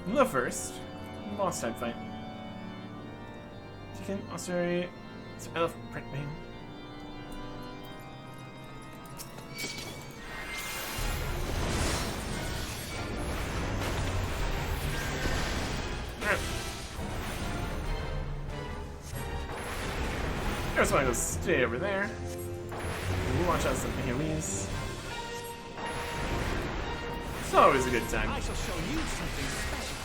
The first boss type fight. Chicken, Australia, elephant print name. Alright. I just want to go stay over there. We'll watch out some AoEs. It's always a good time. I shall show you something special.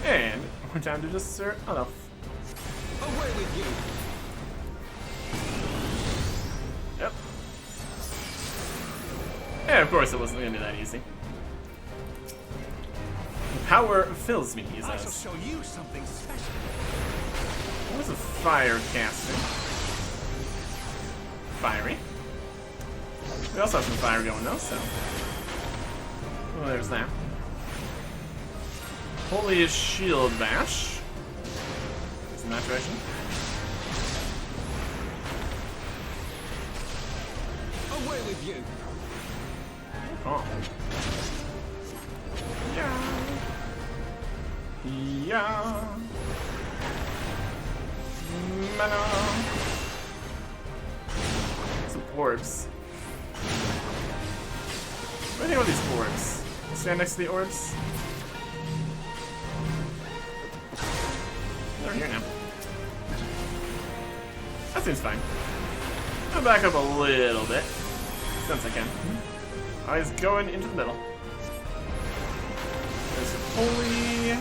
And we're down to just Sir Olaf. Away with you! Yep. And of course it wasn't gonna be that easy. The power fills me, he I shall says. show you something special. What is a fire caster? Fiery. We also have some fire going though, so. Well, there's that. Holy shield bash. It's in that direction. Away with you! Oh. Yeah. Yeah. Mana. Some orbs. What do you think about these orbs? Stand next to the orbs. They're here now. That seems fine. I'll back up a little bit. Since I can. Oh, he's going into the middle. There's holy.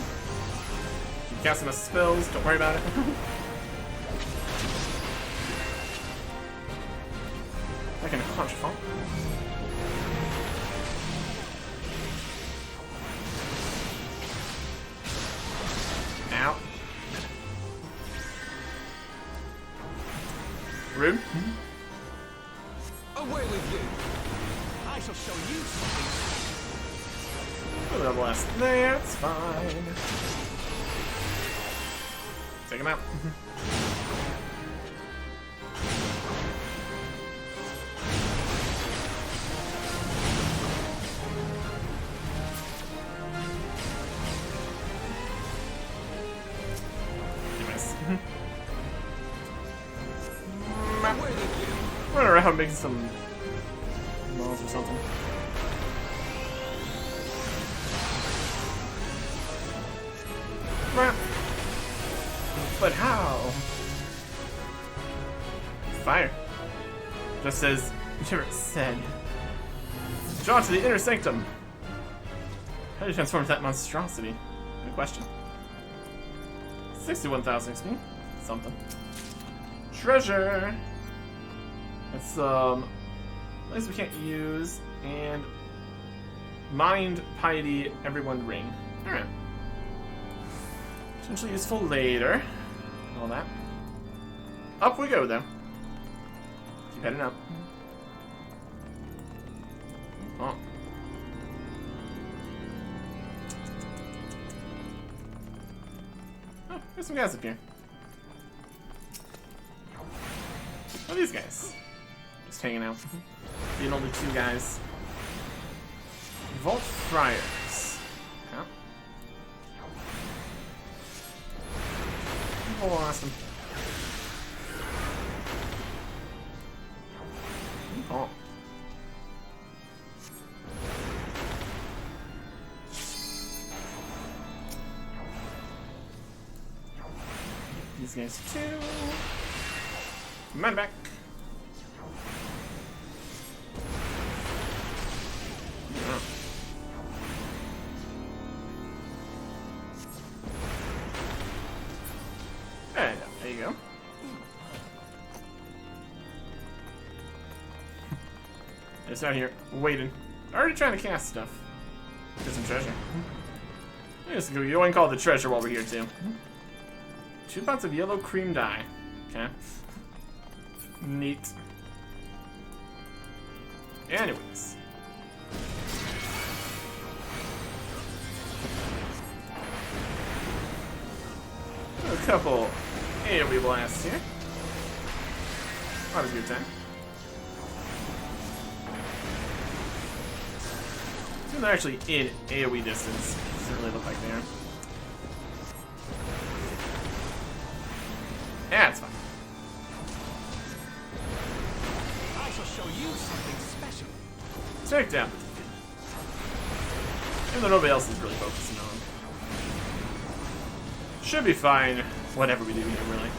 Keep casting my spells, don't worry about it. I can punch funk. Ow. Rude. Away with you! I shall show you something. A little blast there, it's fine. Take him out. Anyways. Run around making some balls or something. But how? Fire. Just as Jimmer said. Draw to the inner sanctum. How do you transform that monstrosity? Good question. 61,000 XP. Something. Treasure. It's at least we can't use. And mind, piety, everyone ring. Alright. Potentially useful later. All that. Up we go, though. Keep heading up. Oh. Oh, there's some guys up here. What are these guys? Just hanging out. Being only two guys. Vault Friars. Yeah. Oh, awesome. Oh. These guys too. Man back. Oh. There you go. Just out here waiting. Already trying to cast stuff. Get some treasure. Just go and call the treasure while we're here too. 2 pots of yellow cream dye. Okay. Neat. Anyways. A couple AoE blasts here. That was a good time. They're actually in AoE distance. Doesn't really look like they are. Yeah, it's fine. I shall show you something special. Take down. Even though nobody else is really focusing on. Should be fine. Whatever we do here, really.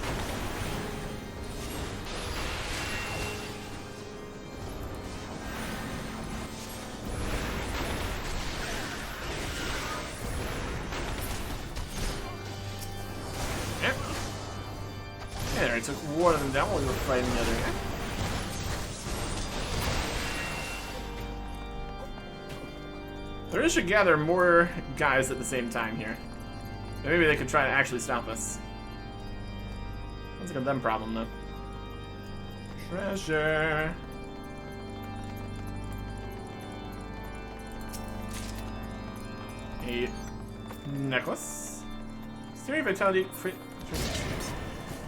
There, I took one of them down while we were fighting the other guy. There should gather more guys at the same time here. Maybe they could try to actually stop us. Sounds like a them problem, though. Treasure. Hey. Necklace. Theory, vitality, crit.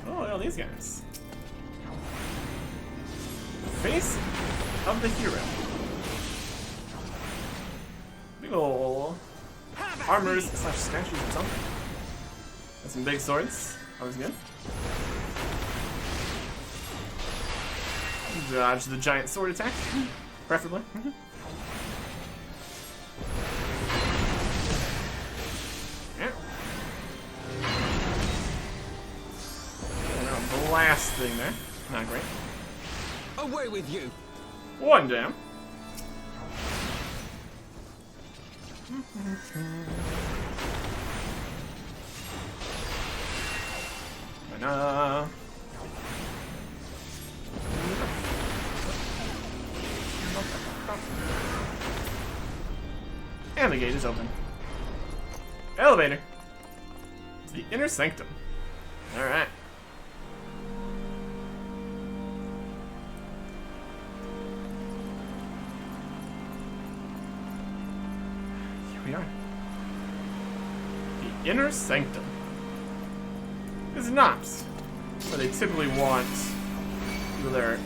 Oh, all these guys. Face of the hero. Big ol' armors slash statues or something. And some big swords. Always good. Dodge the giant sword attack, preferably. Yeah. Blast thing there. Not great. Away with you! One down. Mana. And the gate is open. Elevator. To the inner sanctum. Alright. Here we are. The inner sanctum. Is not where they typically want people that are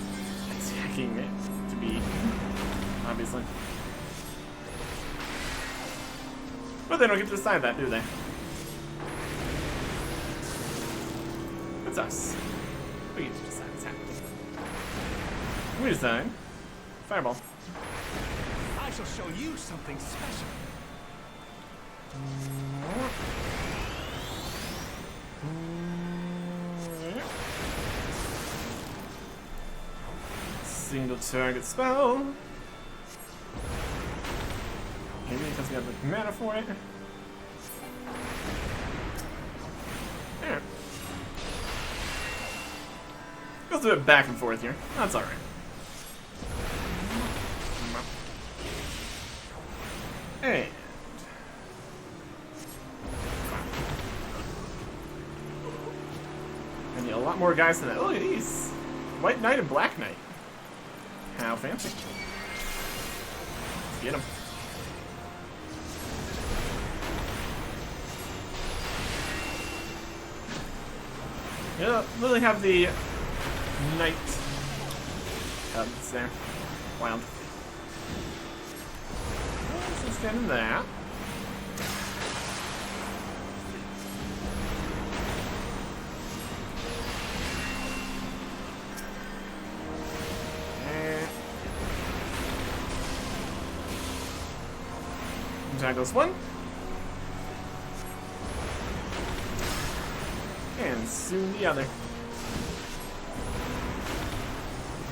attacking it to be, obviously. But they don't get to decide that, do they? It's us. We get to decide what's happening. We decide. Fireball. I shall show you something special. Single target spell. Maybe because we have the mana for it. Yeah. Let's do it back and forth here. That's alright. And I need a lot more guys than that. Look at these. White Knight and Black Knight. How fancy. Let's get him. Yeah, literally have the knight cubs there. Wild. So stand in that. There goes one. And soon the other.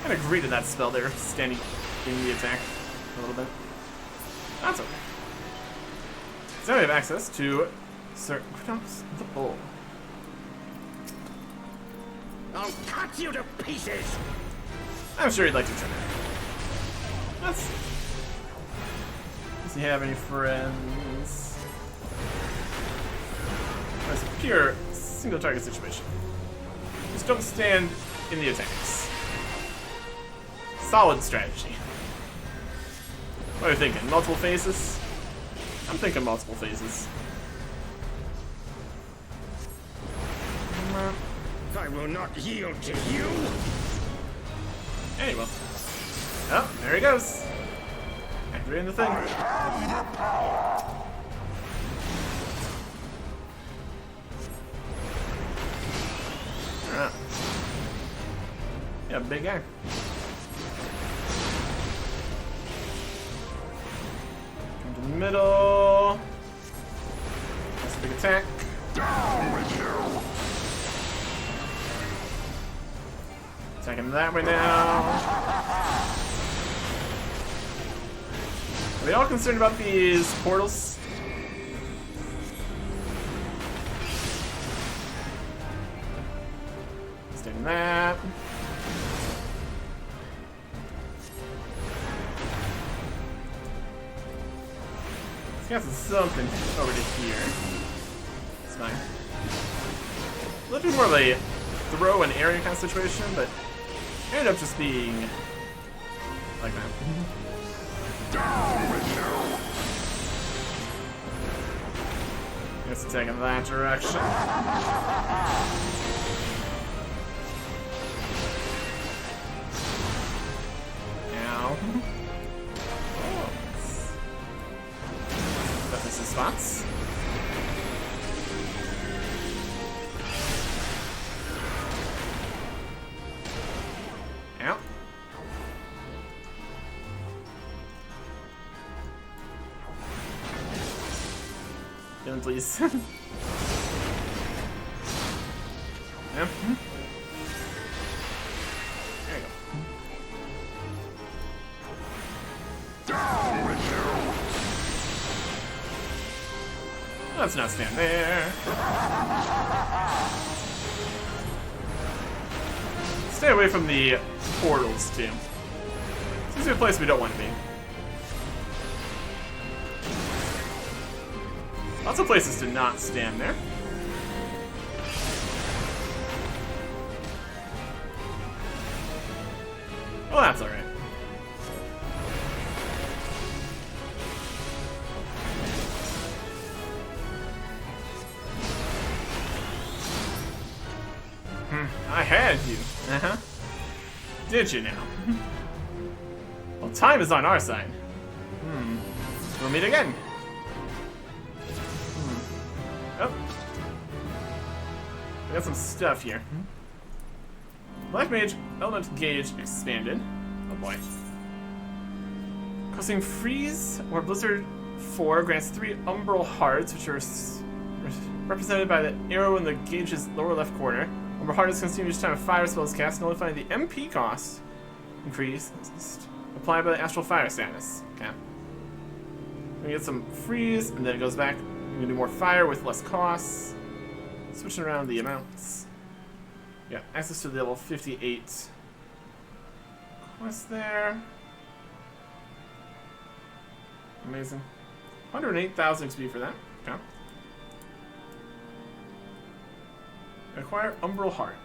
Kind of greeted that spell there, standing in the attack a little bit. That's okay. So now we have access to Sir Kratos the Bull. I'll cut you to pieces! I'm sure he'd like to try that. Let's does he have any friends? It's a pure single target situation. Just don't stand in the attacks. Solid strategy. What are you thinking? Multiple phases? I'm thinking multiple phases. I will not yield to you! Anyway. Oh, there he goes. Activating the thing. Alright. Yeah, big guy. Come to the middle. That's a big attack. Down with you! Attacking that way now. Are we all concerned about these portals? Stay in that. Let's get something over to here. It's fine. A little bit more of a throw and area kind of situation, but it ended up just being like that. Down with you! Let's take in that direction. Ow. Oh. Got this in spots. Ow. Get in, please. Yep. There you go. Let's not stand there. Stay away from the portals, too. Seems to be a place we don't want to be. Lots of places to not stand there. Well, that's alright. I had you. Uh-huh. Did you now? Well, time is on our side. We'll meet again. Oh. We got some stuff here. Black Mage element gauge expanded. Oh boy. Causing freeze or blizzard 4 grants 3 umbral hearts, which are represented by the arrow in the gauge's lower left corner. Umbral heart is consumed each time a fire spell is cast, nullifying the MP cost increase applied by the astral fire status. Okay. We get some freeze, and then it goes back. We can do more fire with less costs. Switching around the amounts. Yeah, access to the level 58 quest there. Amazing. 108,000 XP for that. Okay. Acquire Umbral Heart.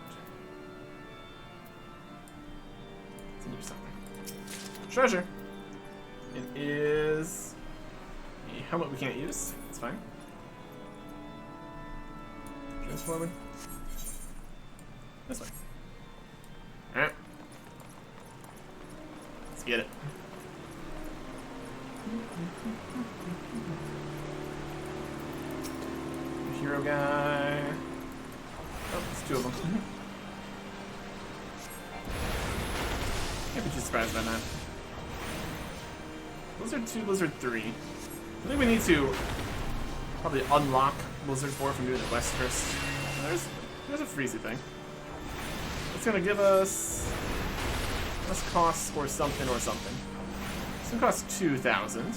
Let's do something. Treasure. It is a helmet we can't use. It's fine. Transforming. This way. Alright. Let's get it. Hero guy. Oh, it's 2 of them. Can't be too surprised by that. Blizzard 2, Blizzard 3. I think we need to probably unlock Blizzard 4 from doing the quest first. There's a freezy thing. It's gonna give us less costs or something or something. It's gonna cost 2,000.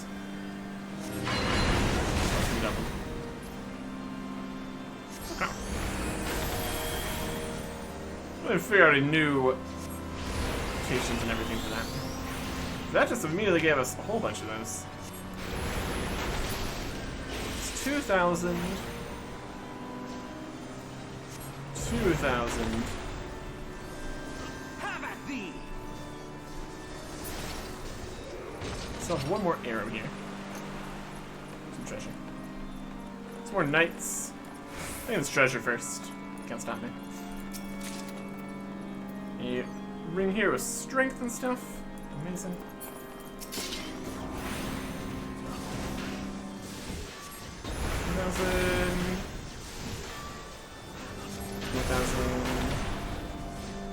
Double. Okay. I'm gonna figure out a new locations and everything for that. That just immediately gave us a whole bunch of those. It's 2,000. 2,000. Have at thee! So I have one more arrow here. Some treasure. Some more knights. I think it's treasure first. Can't stop me. A ring here with strength and stuff. Amazing.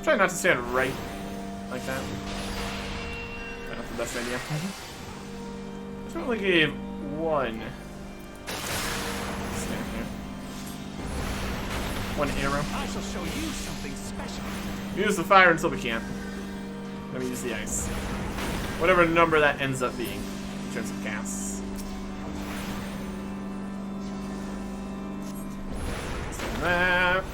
Try not to stand right like that. That's not the best idea. I only gave 1 stand here. 1 arrow. I shall show you something special. Use the fire until we can't. Let me use the ice. Whatever number that ends up being in terms of casts. Stand that.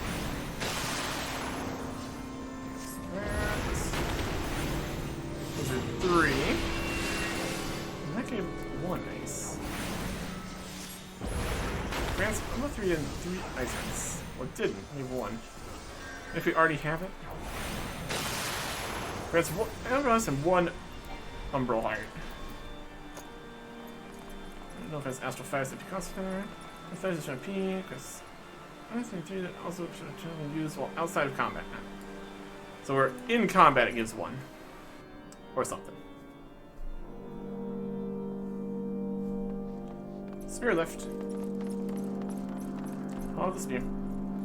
Those are 3. And that gave 1 ice. Grants 3 and 3 ice rings. Or didn't. We have 1. If we already have it. Grants 1 Emerald and 1 Umbral Heart. I don't know if it has Astral Fire that costs for that. Besides the MP, because I think that also should be used while outside of combat. So we're in combat, it gives 1. Or something. Spear lift. Oh, the spear.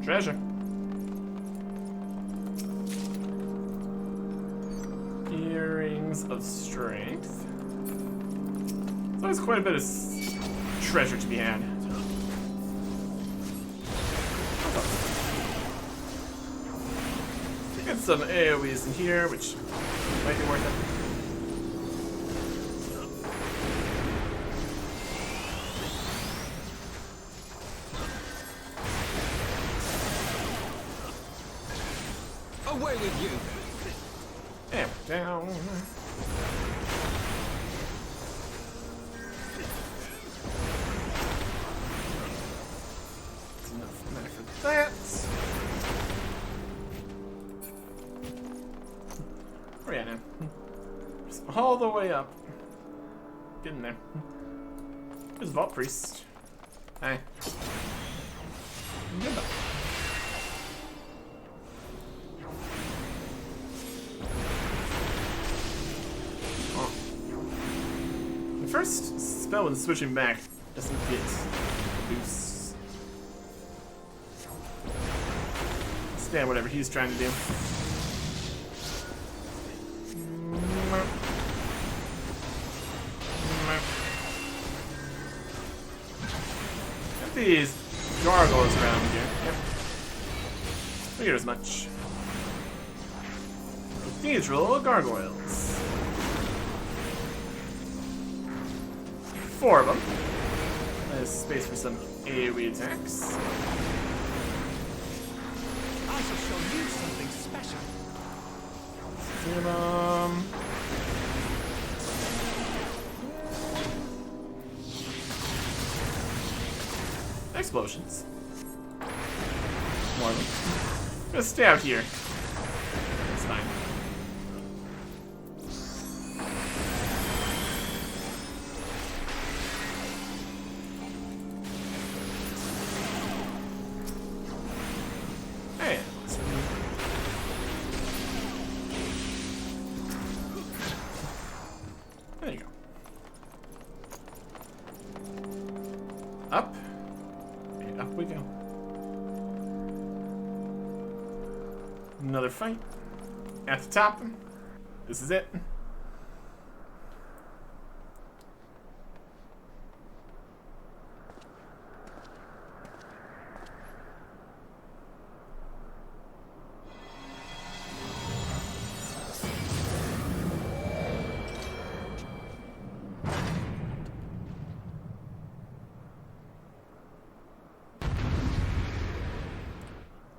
Treasure. Earrings of strength. So there's quite a bit of treasure to be had. Get some AoEs in here, which might be worth it. Away with you! And we're down. That's enough money for that. Where are you at now? Just all the way up. Get in there. There's Vault Priest. Hey. Goodbye. First spell when switching back doesn't get boosts. Stand whatever he's trying to do. Get these gargoyles around here. Yep. Figured as much. Cathedral gargoyles. 4 of them. There's space for some AoE attacks. I shall show you something special. Explosions. More of them. Just stay out here. It's fine. There you go. Up. And up we go. Another fight. At the top. This is it.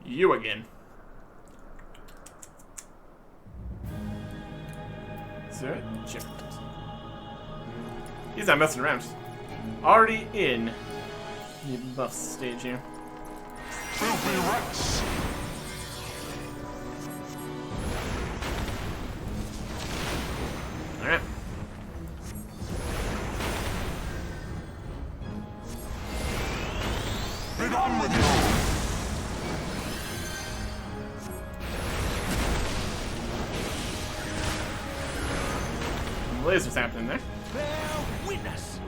You again. Sir, check. He's not messing around. Already in the buff stage here. Filthy rats! Alright. Be done with you! Lasers happening there. Bear witness!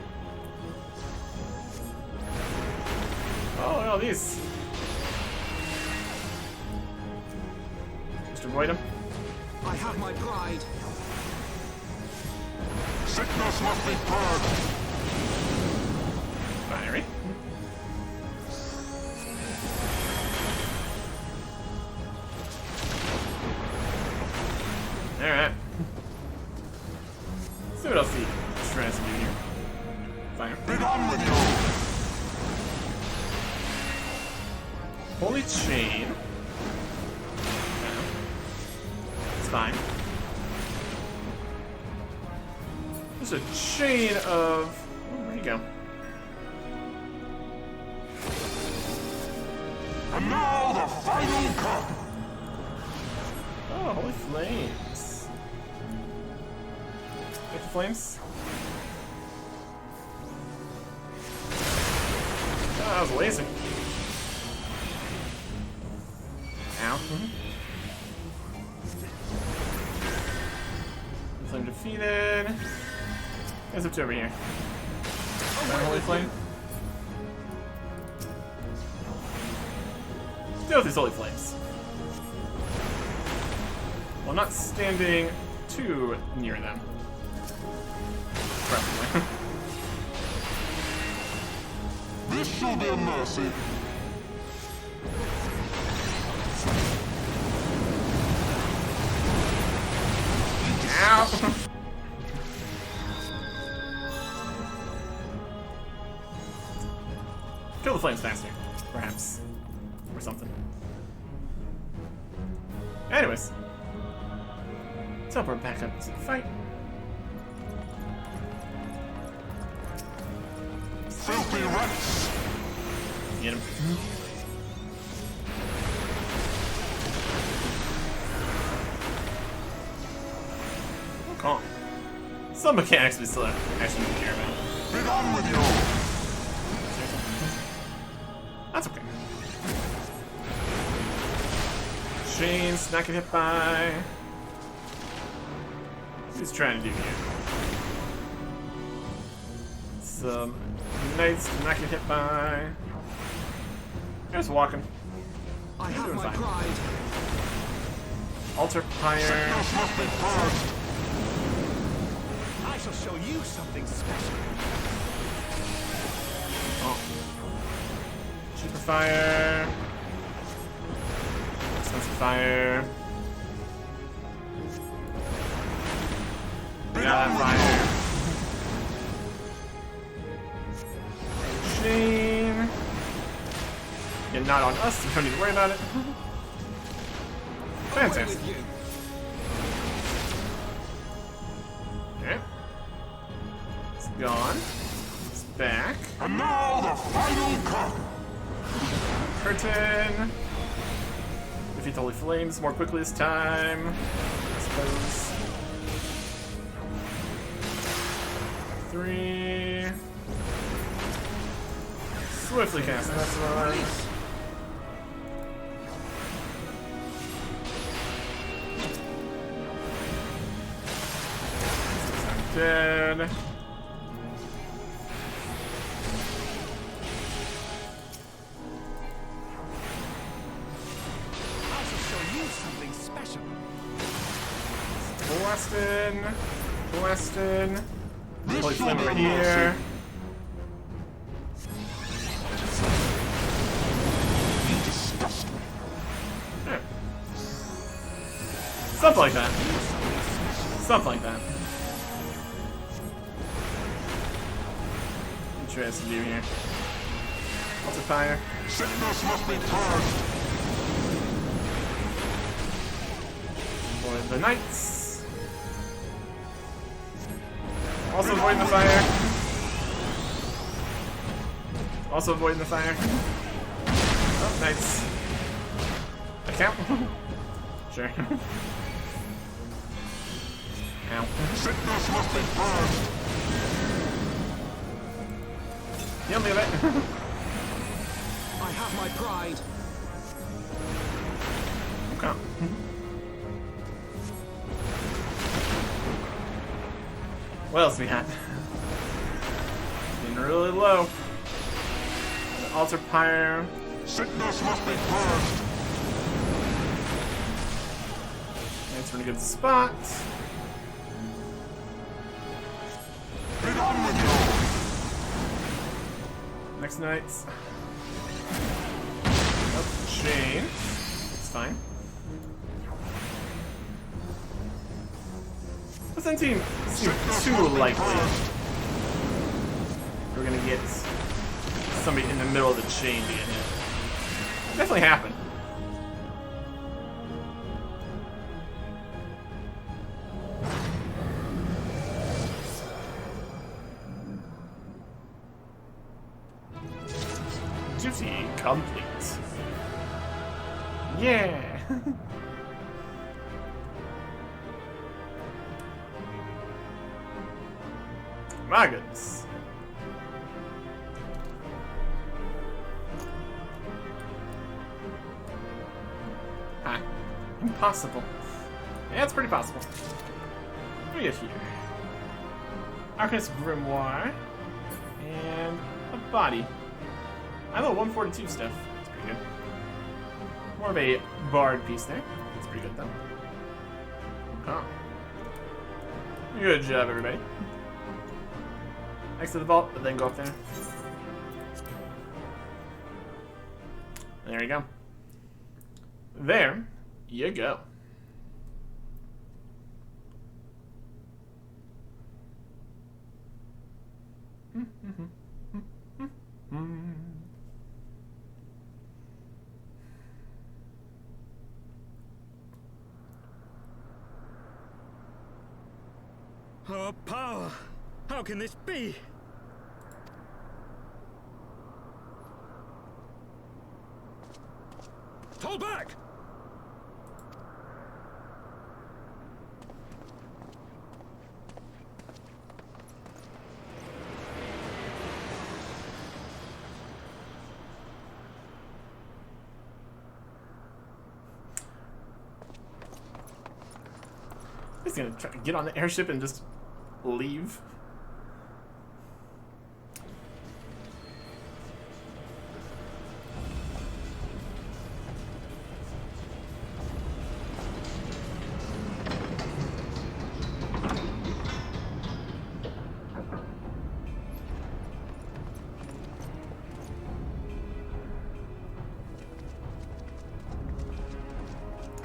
Oh, look at all these. Just avoid them. I have my pride. Sickness must be purged! Fiery. Alright. Let's see what else he tries to do here. Fire. Be done with you! Holy chain. It's fine. There's a chain of... Oh, where'd he go? And now the final cut! Oh, holy flames. Get the flames. that was lazy. Ow. Flame defeated. What's up to over here? Holy Flame. Deal with these Holy Flames. While not standing too near them. Preferably. This shall be a mercy. Ow! Kill the flames faster, perhaps. Or something. Anyways. Teleport back up to the fight. Filthy rats! Get him. Calm. Some mechanics we still actually don't care about. Be gone with you! That's okay. Shane's not getting hit by. What's he's trying to do here? Some knights not get hit by. Just walking. I have doing my fine. pride. Altar Pyre. Sickness must be purged! I shall show you something special. Oh. Cheaper Fire. Expensive Fire. Get out of that fire. Shane. Yeah, not on us, so we don't need to worry about it. Fantastic. Okay. It's gone. It's back. And now the final cut! Curtain. Defeat the Holy Flames more quickly this time. I suppose. 3. Swiftly cast Mesmerize. Dead. I shall show you something special. Blastin. Blastin. This Holy shall Flame be over a here. mercy. Yeah. Something like that. Something like that. Interesting to do here. Altar Fire. Sickness must be purged! For the Knights. Also avoiding the fire. Also avoiding the fire. Oh, Knights. I count? Sure. Ow. Sickness must be purged! Heal me a bit. I have my pride. Okay. What else we got? Getting really low. Altar Pyre. Sickness must be purged! That's in a good spot. Be gone with you! Next Knights. Oh, Shane. It's fine. Doesn't seem too likely we're gonna get somebody in the middle of the chain being hit. Definitely happened. Duty complete. Yeah. My goodness. Impossible. Yeah, it's pretty possible. What do we get here? Arcanist Grimoire. And a body. I have a 142 stuff. That's pretty good. More of a bard piece there. That's pretty good, though. Okay. Good job, everybody. Exit the vault, but then go up there. There you go. There you go. Our power! How can this be? Fall back! He's gonna try to get on the airship and just leave.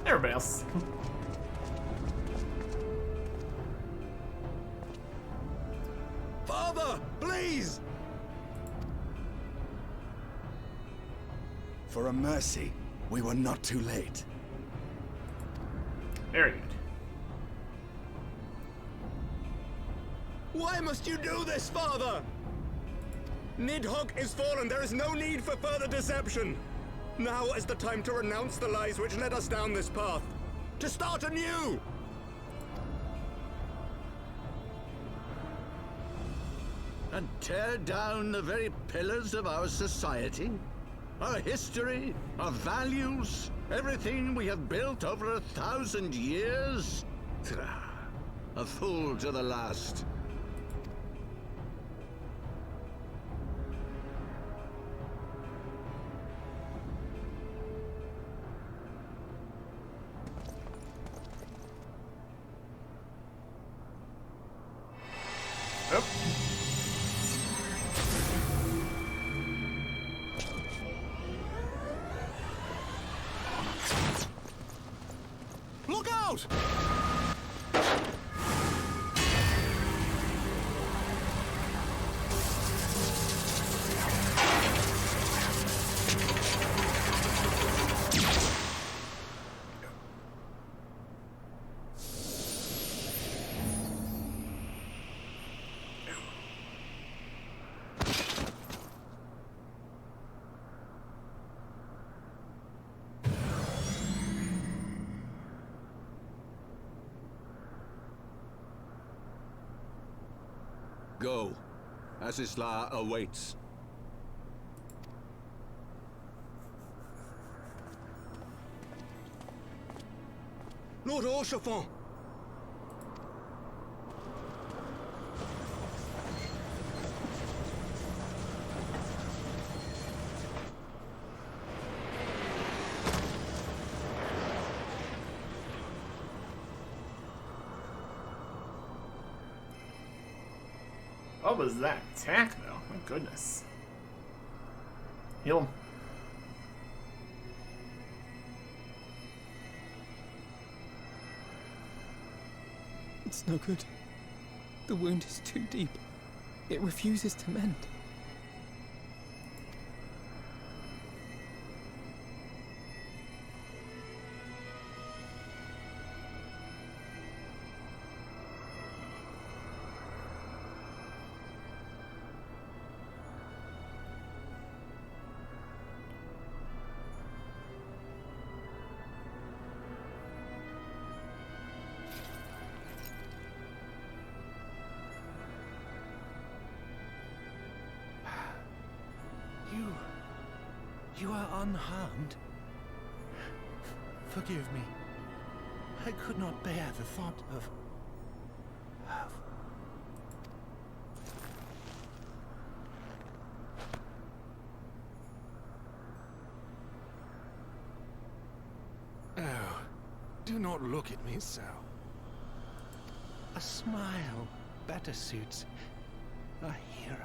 Everybody else. Father, please! For a mercy, we were not too late. Very good. Why must you do this, Father? Nidhogg is fallen. There is no need for further deception. Now is the time to renounce the lies which led us down this path. To start anew! And tear down the very pillars of our society? Our history, our values, everything we have built over 1,000 years? A fool to the last. Oh. Look out! Go. Asisla awaits. Lord Orchefort! What was that attack, though? My goodness. Heal him. It's no good. The wound is too deep. It refuses to mend. You are unharmed. Forgive me. I could not bear the thought of... Oh, do not look at me so. A smile better suits a hero.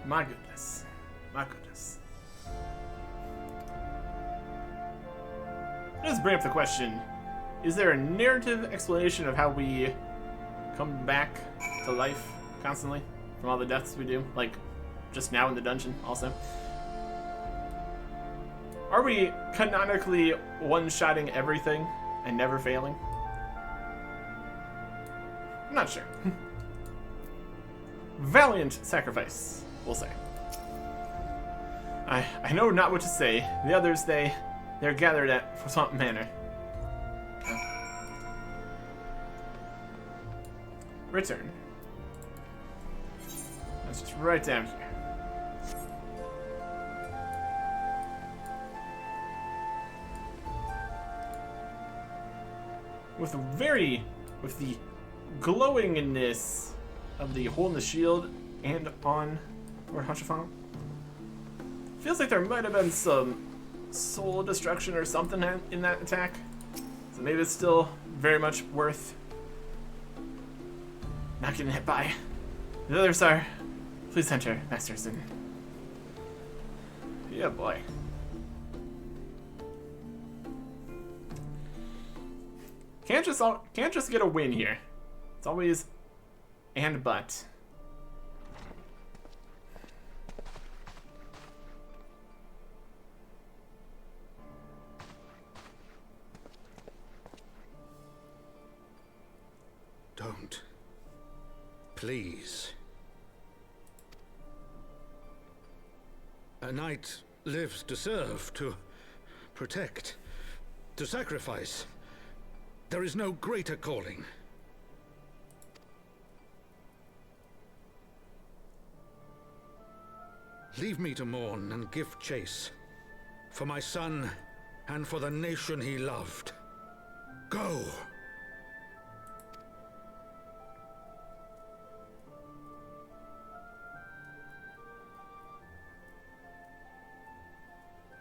My goodness. My goodness. Let's bring up the question. Is there a narrative explanation of how we come back to life constantly from all the deaths we do? Like, just now in the dungeon also? Are we canonically one-shotting everything and never failing? I'm not sure. Valiant sacrifice, we'll say. I know not what to say. The others, they're gathered at Swamp Manor. Return. That's just right down here. With the glowingness of the hole in the shield and on Lord Hashifang. Feels like there might have been some soul destruction or something in that attack. So maybe it's still very much worth not getting hit by. The others are... Please enter, Masterson. Yeah, boy. Can't just get a win here. It's always and but. Don't. Please. A knight lives to serve, to protect, to sacrifice. There is no greater calling. Leave me to mourn and give chase. For my son, and for the nation he loved. Go!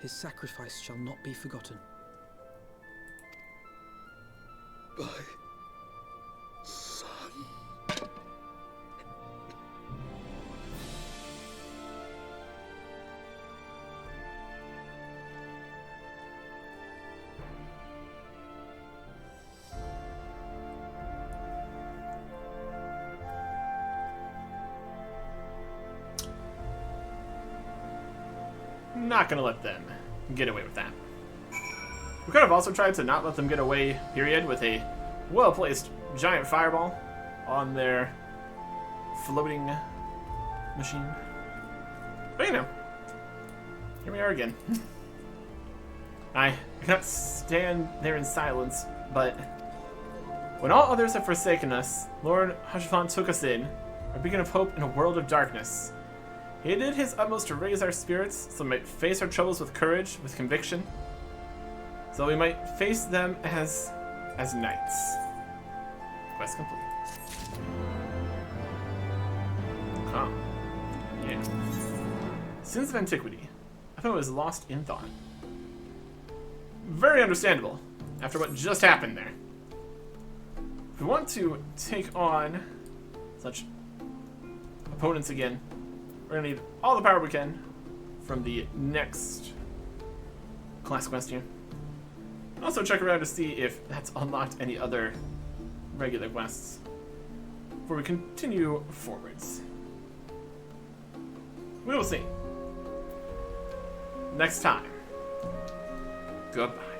His sacrifice shall not be forgotten. My son. Not gonna let them get away with that. We could have also tried to not let them get away, period, with a well-placed giant fireball on their floating machine. But you know, here we are again. I cannot stand there in silence, but when all others have forsaken us, Lord Hashifan took us in, our beacon of hope in a world of darkness. He did his utmost to raise our spirits, so we might face our troubles with courage, with conviction, so we might face them as knights. Quest complete. Huh. Yeah. Sins of Antiquity. I thought it was lost in thought. Very understandable, after what just happened there. If we want to take on such opponents again, we're gonna need all the power we can from the next class quest here. Also check around to see if that's unlocked any other regular quests before we continue forwards. We will see. next time. Goodbye.